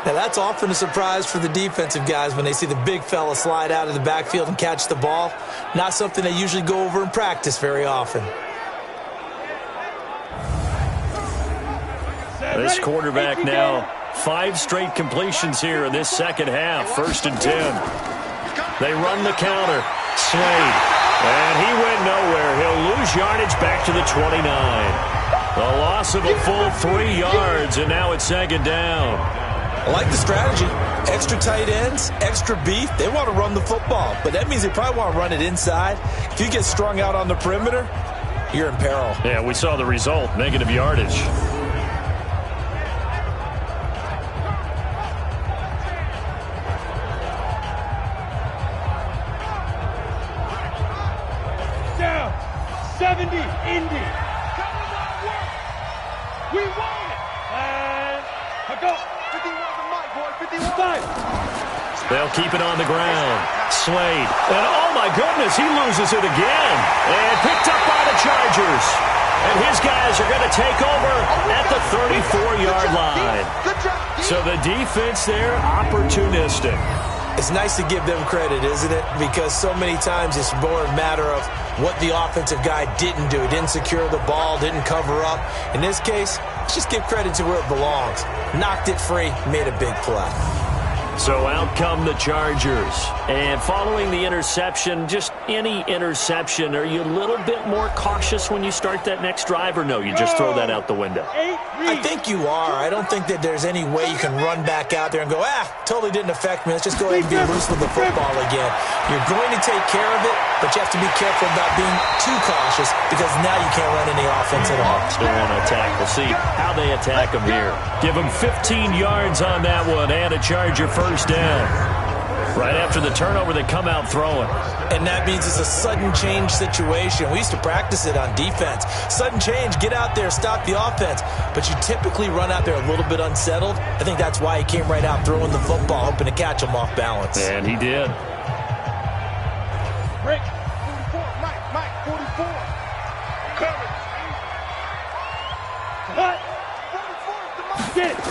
Now, that's often a surprise for the defensive guys when they see the big fella slide out of the backfield and catch the ball. Not something they usually go over in practice very often.
This quarterback now, 5 straight completions here in this second half. 1st and 10. They run the counter. Slade. And he went nowhere. He'll lose yardage back to the 29. A loss of a full 3 yards, and now it's 2nd down.
I like the strategy. Extra tight ends, extra beef. They want to run the football, but that means they probably want to run it inside. If you get strung out on the perimeter, you're in peril.
Yeah, we saw the result, negative yardage.
Down. 70, Indy. We won it. And go. 55.
They'll keep it on the ground. Slade. And oh my goodness, he loses it again. And picked up by the Chargers. And his guys are going to take over at the 34-yard line. So the defense there, opportunistic.
It's nice to give them credit, isn't it? Because so many times it's more a matter of what the offensive guy didn't do. He didn't secure the ball, didn't cover up. In this case, let's just give credit to where it belongs. Knocked it free, made a big play.
So out come the Chargers. And following the interception, just any interception, are you a little bit more cautious when you start that next drive, or no, you just throw that out the window?
I think you are. I don't think that there's any way you can run back out there and go, totally didn't affect me. Let's just go ahead and be loose with the football again. You're going to take care of it, but you have to be careful about being too cautious because now you can't run any offense at all.
Still want to attack. We'll see how they attack them here. Give them 15 yards on that one and a Charger first down. Right after the turnover, they come out throwing.
And that means it's a sudden change situation. We used to practice it on defense. Sudden change, get out there, stop the offense. But you typically run out there a little bit unsettled. I think that's why he came right out throwing the football, hoping to catch him off balance.
And he did.
Break. 44, Mike, 44. Coverage.
Cut.
44 to Mike.
Get it.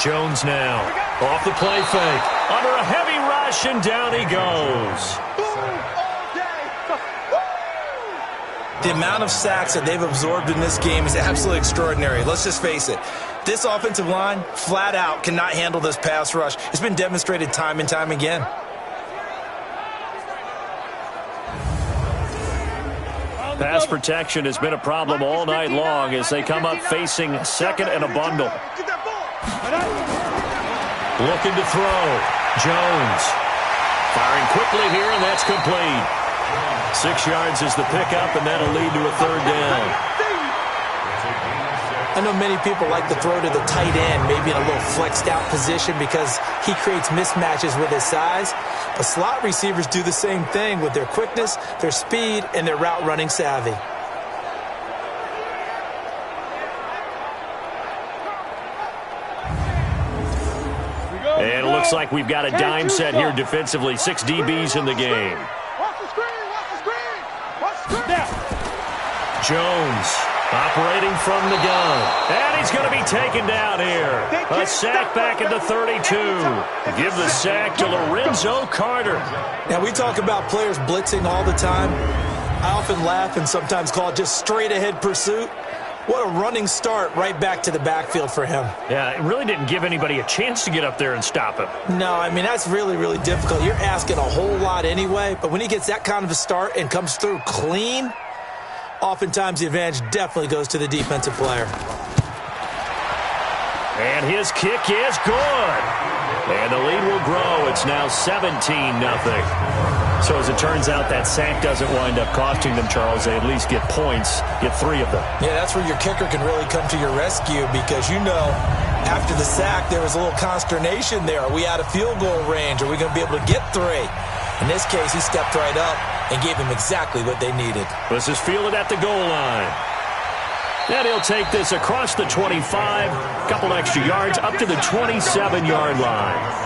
Jones now. Off the play fake. Under a heavy rush, and down he goes.
The amount of sacks that they've absorbed in this game is absolutely extraordinary. Let's just face it. This offensive line, flat out, cannot handle this pass rush. It's been demonstrated time and time again.
Pass protection has been a problem all night long as they come up facing second and a bundle. Looking to throw. Jones. Firing quickly here, and that's complete. 6 yards is the pickup, and that'll lead to a third down.
I know many people like to throw to the tight end, maybe in a little flexed out position because he creates mismatches with his size. But slot receivers do the same thing with their quickness, their speed, and their route running savvy.
And it looks like we've got a dime set here defensively. 6 DBs in the game.
Watch the screen, watch the screen. Watch the screen.
Jones operating from the gun. And he's going to be taken down here. A sack back at the 32. Give the sack to Lorenzo Carter.
Now, we talk about players blitzing all the time. I often laugh and sometimes call it just straight-ahead pursuit. What a running start right back to the backfield for him.
Yeah, it really didn't give anybody a chance to get up there and stop him.
No, I mean, that's really, really difficult. You're asking a whole lot anyway, but when he gets that kind of a start and comes through clean, oftentimes the advantage definitely goes to the defensive player.
And his kick is good. And the lead will grow. It's now 17-0. So as it turns out, that sack doesn't wind up costing them, Charles. They at least get points, get 3 of them.
Yeah, that's where your kicker can really come to your rescue because, you know, after the sack, there was a little consternation there. Are we out of field goal range? Are we going to be able to get 3? In this case, he stepped right up and gave them exactly what they needed.
This is fielded at the goal line. And he'll take this across the 25, a couple extra yards, up to the 27-yard line.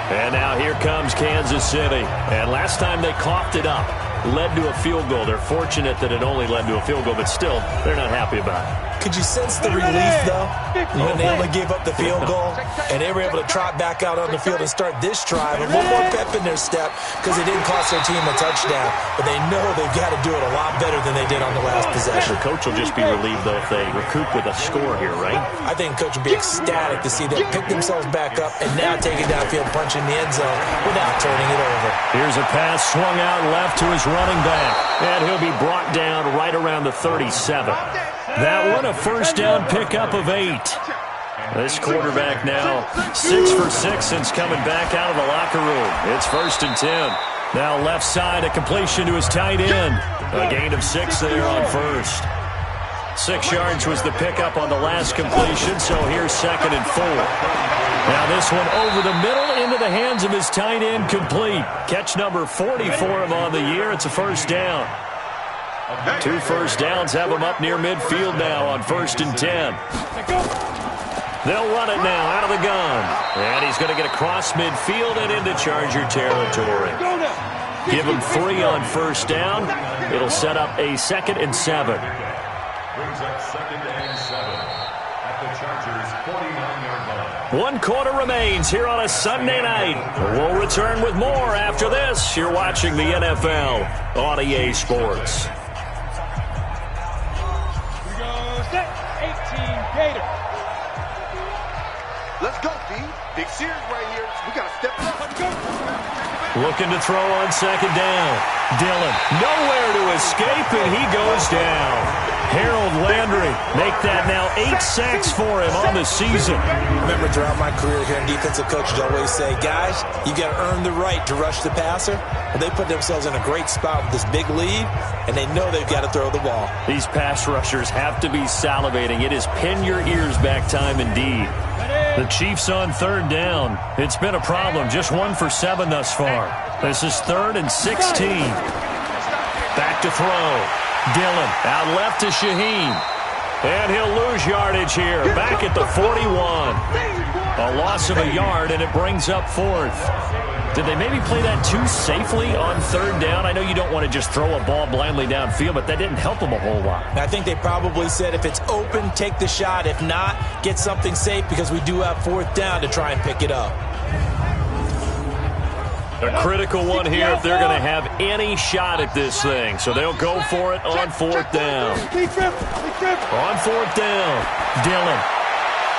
And now here comes Kansas City. And last time they coughed it up, led to a field goal. They're fortunate that it only led to a field goal, but still, they're not happy about it.
Could you sense the relief, though, when they only gave up the field goal and they were able to trot back out on the field and start this drive? A little more pep in their step because it didn't cost their team a touchdown, but they know they've got to do it a lot better than they did on the last possession.
The coach will just be relieved, though, if they recoup with a score here, right?
I think coach will be ecstatic to see them pick themselves back up and now take it downfield, punch in the end zone without turning it over. Here's
a pass swung out left to his running back, and he'll be brought down right around the 37. That one, a first down pickup of 8. This quarterback now 6 for 6 since coming back out of the locker room. It's 1st and 10. Now left side, a completion to his tight end. A gain of 6 there on first. 6 yards was the pickup on the last completion, so here's 2nd and 4. Now this one over the middle into the hands of his tight end, complete. Catch number 40 for him on the year. It's a first down. 2 first downs have him up near midfield now on 1st and 10. They'll run it now out of the gun. And he's going to get across midfield and into Charger territory. Give him 3 on first down. It'll set up a 2nd and 7.
Brings up 2nd and 7 at the Chargers' 49-yard line.
1 quarter remains here on a Sunday night. We'll return with more after this. You're watching the NFL on EA Sports.
18 Gator.
Let's go. Steve. Big series right here. We got to step it up. Let's go.
Looking to throw on second down. Dillon, nowhere to escape, and he goes down. Harold Landry make that now 8 sacks for him on the season.
Remember, throughout my career here in defensive coaches always say, guys, you got to earn the right to rush the passer. Well, they put themselves in a great spot with this big lead, and they know they've got to throw the ball.
These pass rushers have to be salivating. It is pin your ears back time indeed. The Chiefs on third down. It's been a problem. Just 1 for 7 thus far. This is 3rd and 16. Back to throw. Dillon out left to Shaheen. And he'll lose yardage here. Back at the 41. A loss of a yard, and it brings up 4th. Did they maybe play that too safely on third down? I know you don't want to just throw a ball blindly downfield, but that didn't help them a whole lot.
I think they probably said if it's open, take the shot. If not, get something safe because we do have 4th down to try and pick it up.
A critical one here if they're going to have any shot at this thing. So they'll go for it on 4th down. On 4th down, Dillon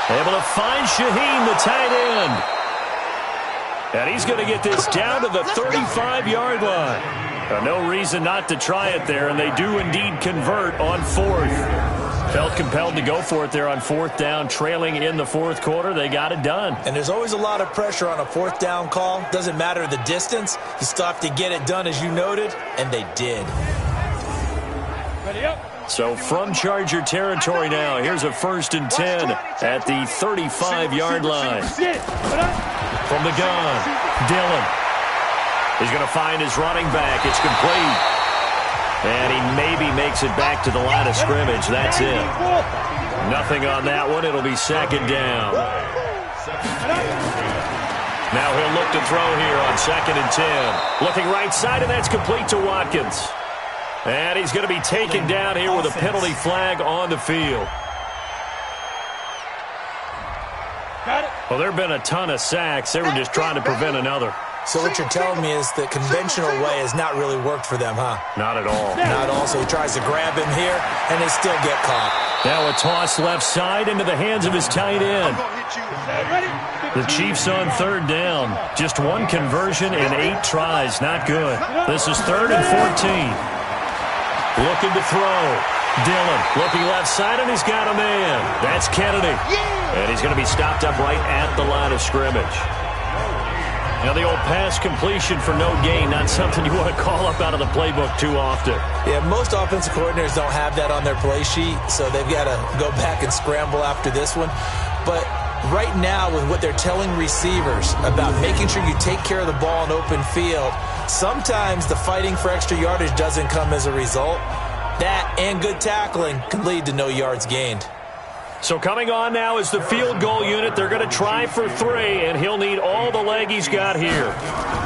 able to find Shaheen, the tight end. And he's going to get this down to the 35-yard line. No reason not to try it there, and they do indeed convert on 4th. Felt compelled to go for it there on 4th down, trailing in the 4th quarter. They got it done.
And there's always a lot of pressure on a 4th down call. Doesn't matter the distance. You still have to get it done, as you noted, and they did.
Ready up.
So from Charger territory now, here's a 1st and 10 at the 35-yard line. From the gun, Dillon. He's going to find his running back. It's complete. And he maybe makes it back to the line of scrimmage. That's it. Nothing on that one. It'll be 2nd down. Now he'll look to throw here on 2nd and 10. Looking right side, and that's complete to Watkins. And he's going to be taken down here with a penalty flag on the field. Well, there have been a ton of sacks. They were just trying to prevent another.
So what you're telling me is the conventional way has not really worked for them, huh?
Not at all.
Not at all. So he tries to grab him here, and they still get caught.
Now a toss left side into the hands of his tight end. The Chiefs on 3rd down. Just 1 conversion and 8 tries. Not good. This is 3rd and 14. Looking to throw. Dillon looking left side, and he's got a man. That's Kennedy. And he's going to be stopped up right at the line of scrimmage. Now the old pass completion for no gain, not something you want to call up out of the playbook too often.
Yeah, most offensive coordinators don't have that on their play sheet, so they've got to go back and scramble after this one. But right now, with what they're telling receivers about making sure you take care of the ball in open field, sometimes the fighting for extra yardage doesn't come as a result. That and good tackling can lead to no yards gained.
So coming on now is the field goal unit. They're going to try for 3, and he'll need all the leg he's got here.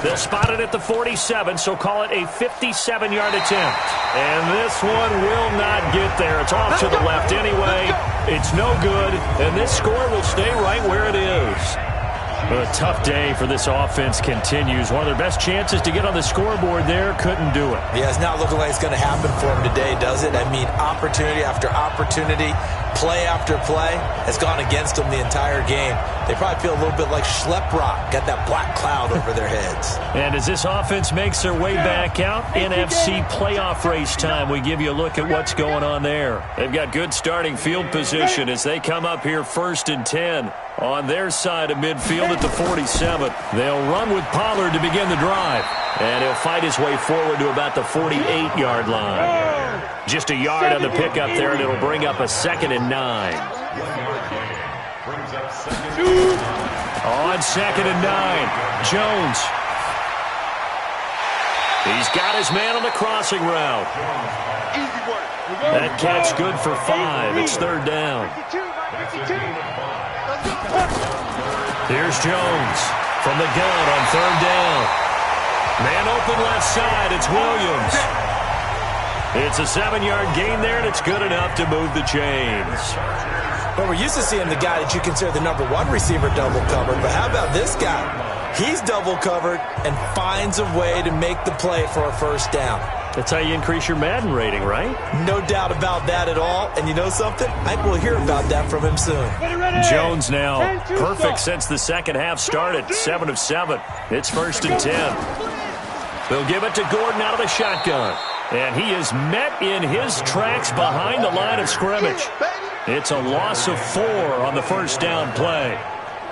They'll spot it at the 47, so call it a 57-yard attempt. And this one will not get there. It's off to the left anyway. It's no good, and this score will stay right where it is. But a tough day for this offense continues. One of their best chances to get on the scoreboard there, couldn't do it.
Yeah, it's not looking like it's going to happen for them today, does it? I mean, opportunity after opportunity, play after play has gone against them the entire game. They probably feel a little bit like Schleprock, got that black cloud over their heads.
And as this offense makes their way back out, NFC playoff race time, we give you a look at what's going on there. They've got good starting field position as they come up here 1st and 10 on their side of midfield at the 47. They'll run with Pollard to begin the drive. And he'll fight his way forward to about the 48-yard line. Just a yard on the pickup there, and it'll bring up a 2nd and 9. On 2nd and 9, Jones. He's got his man on the crossing route. That catch good for 5. It's 3rd down. Here's Jones from the gun on 3rd down. Man open left side, it's Williams. It's a 7-yard gain there, and it's good enough to move the chains.
Well, we're used to seeing the guy that you consider the number 1 receiver double covered, but how about this guy? He's double covered and finds a way to make the play for a 1st down.
That's how you increase your Madden rating, right?
No doubt about that at all. And you know something? I think we'll hear about that from him soon.
Jones now. Perfect since the second half started. 7 of 7. It's 1st and 10. They'll give it to Gordon out of the shotgun. And he is met in his tracks behind the line of scrimmage. It's a loss of 4 on the first down play.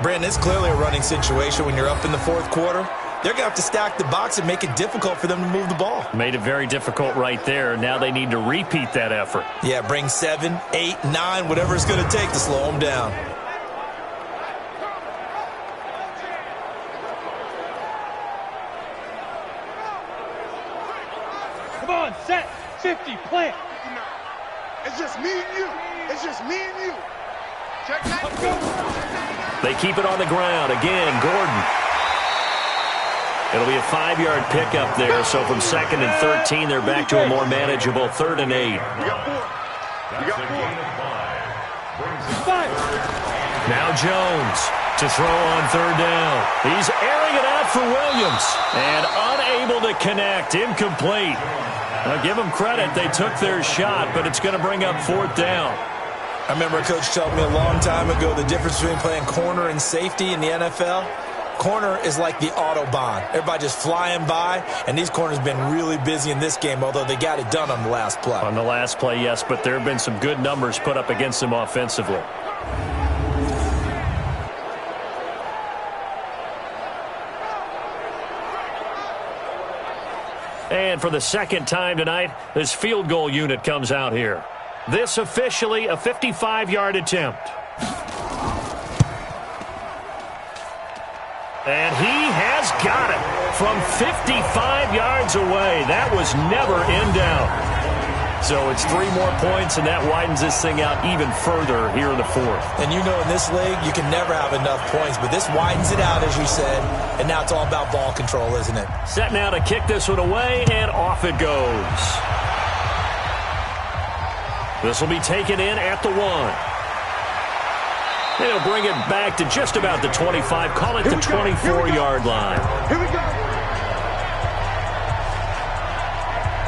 Brandon, it's clearly a running situation when you're up in the fourth quarter. They're going to have to stack the box and make it difficult for them to move the ball.
Made it very difficult right there. Now they need to repeat that effort.
Yeah, bring 7, 8, 9, whatever it's going to take to slow them down.
Come on, set, 50, plant.
It's just me and you. It's just me and you. Check that.
They keep it on the ground. Again, Gordon. It'll be a 5-yard pickup there, so from 2nd and 13, they're back to a more manageable 3rd and 8.
We got 4. We got 4.
Now Jones to throw on 3rd down. He's airing it out for Williams, and unable to connect, incomplete. Now give them credit, they took their shot, but it's going to bring up 4th down.
I remember a coach told me a long time ago the difference between playing corner and safety in the NFL. Corner is like the Autobahn. Everybody just flying by, and these corners have been really busy in this game, although they got it done on the last play.
On the last play, yes, but there have been some good numbers put up against them offensively. And for the second time tonight, this field goal unit comes out here. This officially a 55-yard attempt. And he has got it from 55 yards away. That was never in doubt. So it's 3 more points, and that widens this thing out even further here in the 4th.
And you know in this league, you can never have enough points, but this widens it out, as you said, and now it's all about ball control, isn't it?
Set now to kick this one away, and off it goes. This will be taken in at the 1. They'll bring it back to just about the 25. Call it the 24-yard line.
Here we go.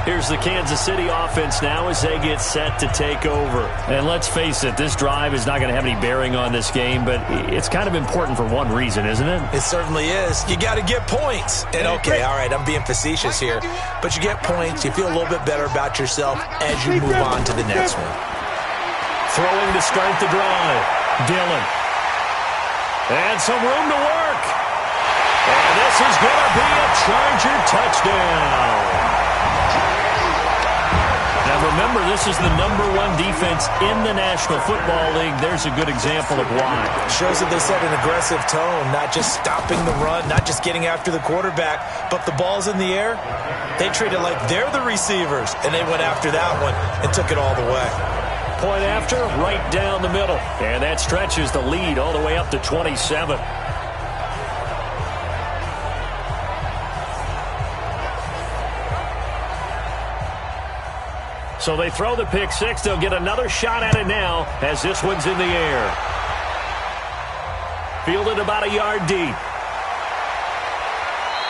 Here's the Kansas City offense now as they get set to take over. And let's face it, this drive is not going to have any bearing on this game, but it's kind of important for one reason, isn't it?
It certainly is. You got to get points. And okay, all right, I'm being facetious here, but you get points, you feel a little bit better about yourself as you move on to the next one.
Throwing to start the drive. Dillon. And some room to work. And this is going to be a Charger touchdown. Now remember, this is the #1 defense in the National Football League. There's a good example of why.
Shows that they set an aggressive tone, not just stopping the run, not just getting after the quarterback, but the ball's in the air. They treat it like they're the receivers, and they went after that one and took it all the way.
Point after, right down the middle. And that stretches the lead all the way up to 27. So they throw the pick 6. They'll get another shot at it now as this one's in the air. Fielded about a yard deep.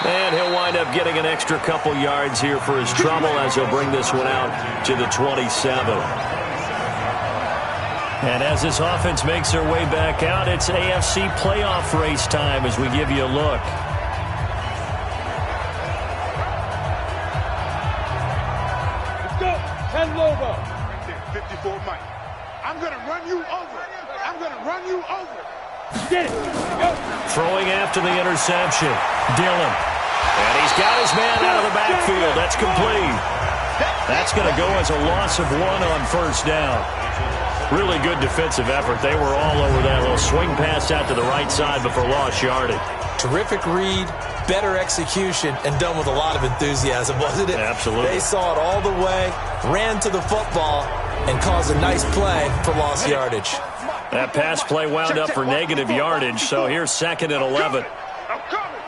And he'll wind up getting an extra couple yards here for his trouble as he'll bring this one out to the 27. And as this offense makes their way back out, it's AFC playoff race time as we give you a look.
Let's go. 10 Lobo.
Right there, 54 Mike. I'm going to run you over. I'm going to run you over.
Get it. Go.
Throwing after the interception. Dillon. And he's got his man out of the backfield. That's complete. That's going to go as a loss of 1 on first down. Really good defensive effort. They were all over that little swing pass out to the right side before lost yardage.
Terrific read, better execution, and done with a lot of enthusiasm, wasn't it?
Absolutely.
They saw it all the way, ran to the football, and caused a nice play for lost yardage.
That pass play wound up for negative yardage, so here's 2nd and 11.
I'm coming.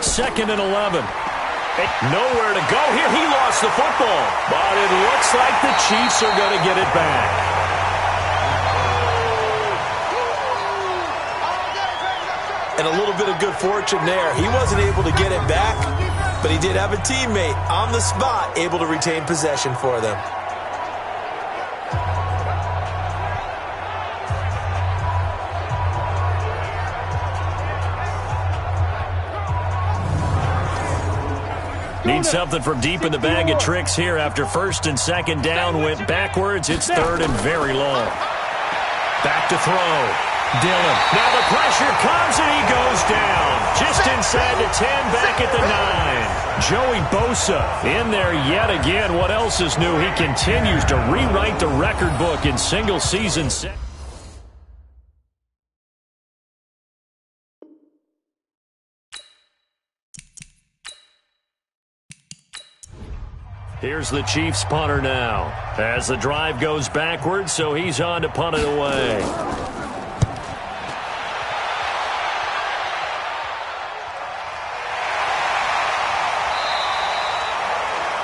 2nd and 11. Nowhere to go here. He lost the football, but it looks like the Chiefs are going to get it back.
And a little bit of good fortune there. He wasn't able to get it back, but he did have a teammate on the spot able to retain possession for them.
Need something from deep in the bag of tricks here after first and second down went backwards. It's third and very long. Back to throw. Dillon. Now the pressure comes and he goes down. Just inside the 10, back at the 9. Joey Bosa in there yet again. What else is new? He continues to rewrite the record book in single season set. Here's the Chiefs punter now as the drive goes backwards, so he's on to punt it away.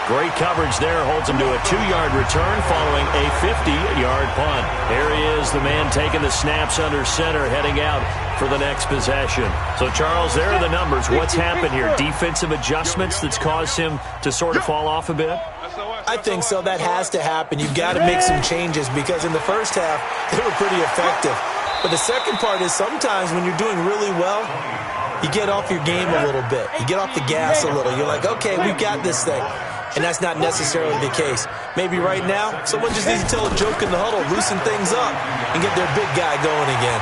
Great coverage there, holds him to a 2-yard return following a 50-yard punt. Here he is, the man taking the snaps under center, heading out for the next possession. So, Charles, there are the numbers. What's happened here? Defensive adjustments that's caused him to sort of fall off a bit?
I think so. That has to happen. You've got to make some changes because in the first half, they were pretty effective. But the second part is sometimes when you're doing really well, you get off your game a little bit. You get off the gas a little. You're like, okay, we've got this thing. And that's not necessarily the case. Maybe right now, someone just needs to tell a joke in the huddle, loosen things up, and get their big guy going again.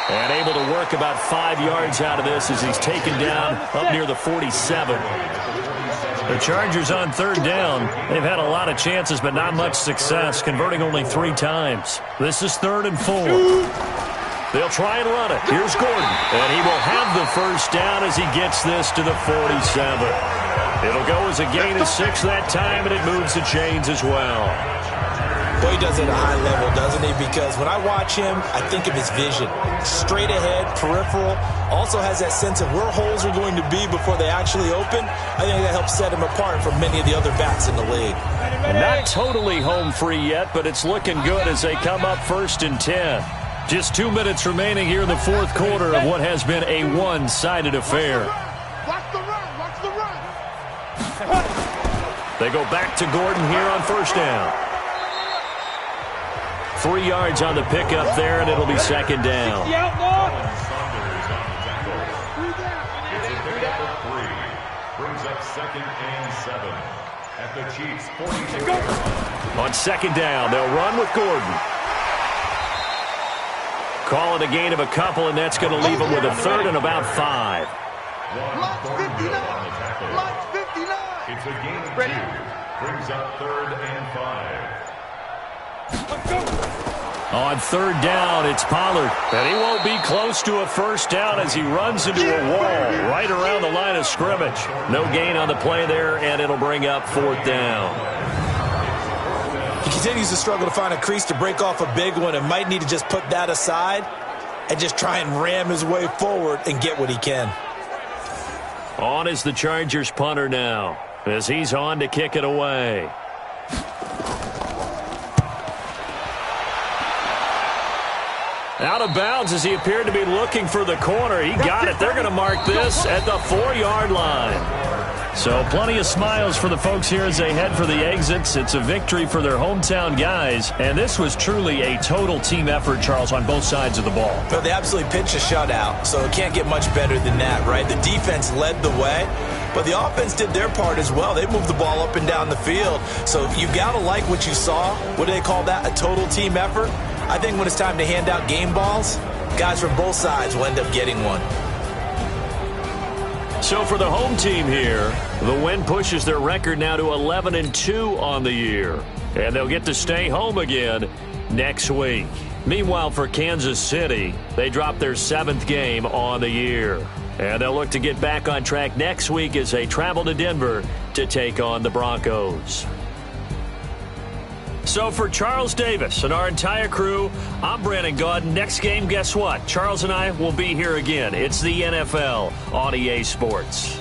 And able to work about 5 yards out of this as he's taken down up near the 47. The Chargers on third down. They've had a lot of chances, but not much success, converting only 3 times. This is 3rd and 4. They'll try and run it. Here's Gordon. And he will have the first down as he gets this to the 47. It'll go as a gain of 6 that time, and it moves the chains as well.
Boy, he does it at a high level, doesn't he? Because when I watch him, I think of his vision. Straight ahead, peripheral. Also has that sense of where holes are going to be before they actually open. I think that helps set him apart from many of the other backs in the league.
Not totally home free yet, but it's looking good as they come up 1st and 10. Just 2 minutes remaining here in the 4th quarter of what has been a one-sided affair.
Watch the run. Watch the run.
They go back to Gordon here on 1st down. 3 yards on the pickup there, and it'll be 2nd down.
Brings up 2nd and 7 at the Chiefs' 42.
On 2nd down, they'll run with Gordon. Call it a gain of a couple, and that's going to leave them with a 3rd and about 5.
Block 59. Block 59.
It's a gain of 2. Brings up 3rd and 5.
On 3rd down, it's Pollard. And he won't be close to a first down as he runs into a wall right around the line of scrimmage. No gain on the play there, and it'll bring up 4th down.
He continues to struggle to find a crease to break off a big one and might need to just put that aside and just try and ram his way forward and get what he can.
On is the Chargers punter now as he's on to kick it away. Out of bounds as he appeared to be looking for the corner. He got it. They're going to mark this at the 4-yard line. So plenty of smiles for the folks here as they head for the exits. It's a victory for their hometown guys. And this was truly a total team effort, Charles, on both sides of the ball.
Well, they absolutely pitched a shutout, so it can't get much better than that, right? The defense led the way, but the offense did their part as well. They moved the ball up and down the field. So you've got to like what you saw. What do they call that? A total team effort? I think when it's time to hand out game balls, guys from both sides will end up getting one.
So for the home team here, the win pushes their record now to 11-2 on the year. And they'll get to stay home again next week. Meanwhile, for Kansas City, they dropped their 7th game on the year. And they'll look to get back on track next week as they travel to Denver to take on the Broncos. So for Charles Davis and our entire crew, I'm Brandon Gaudin. Next game, guess what? Charles and I will be here again. It's the NFL on EA Sports.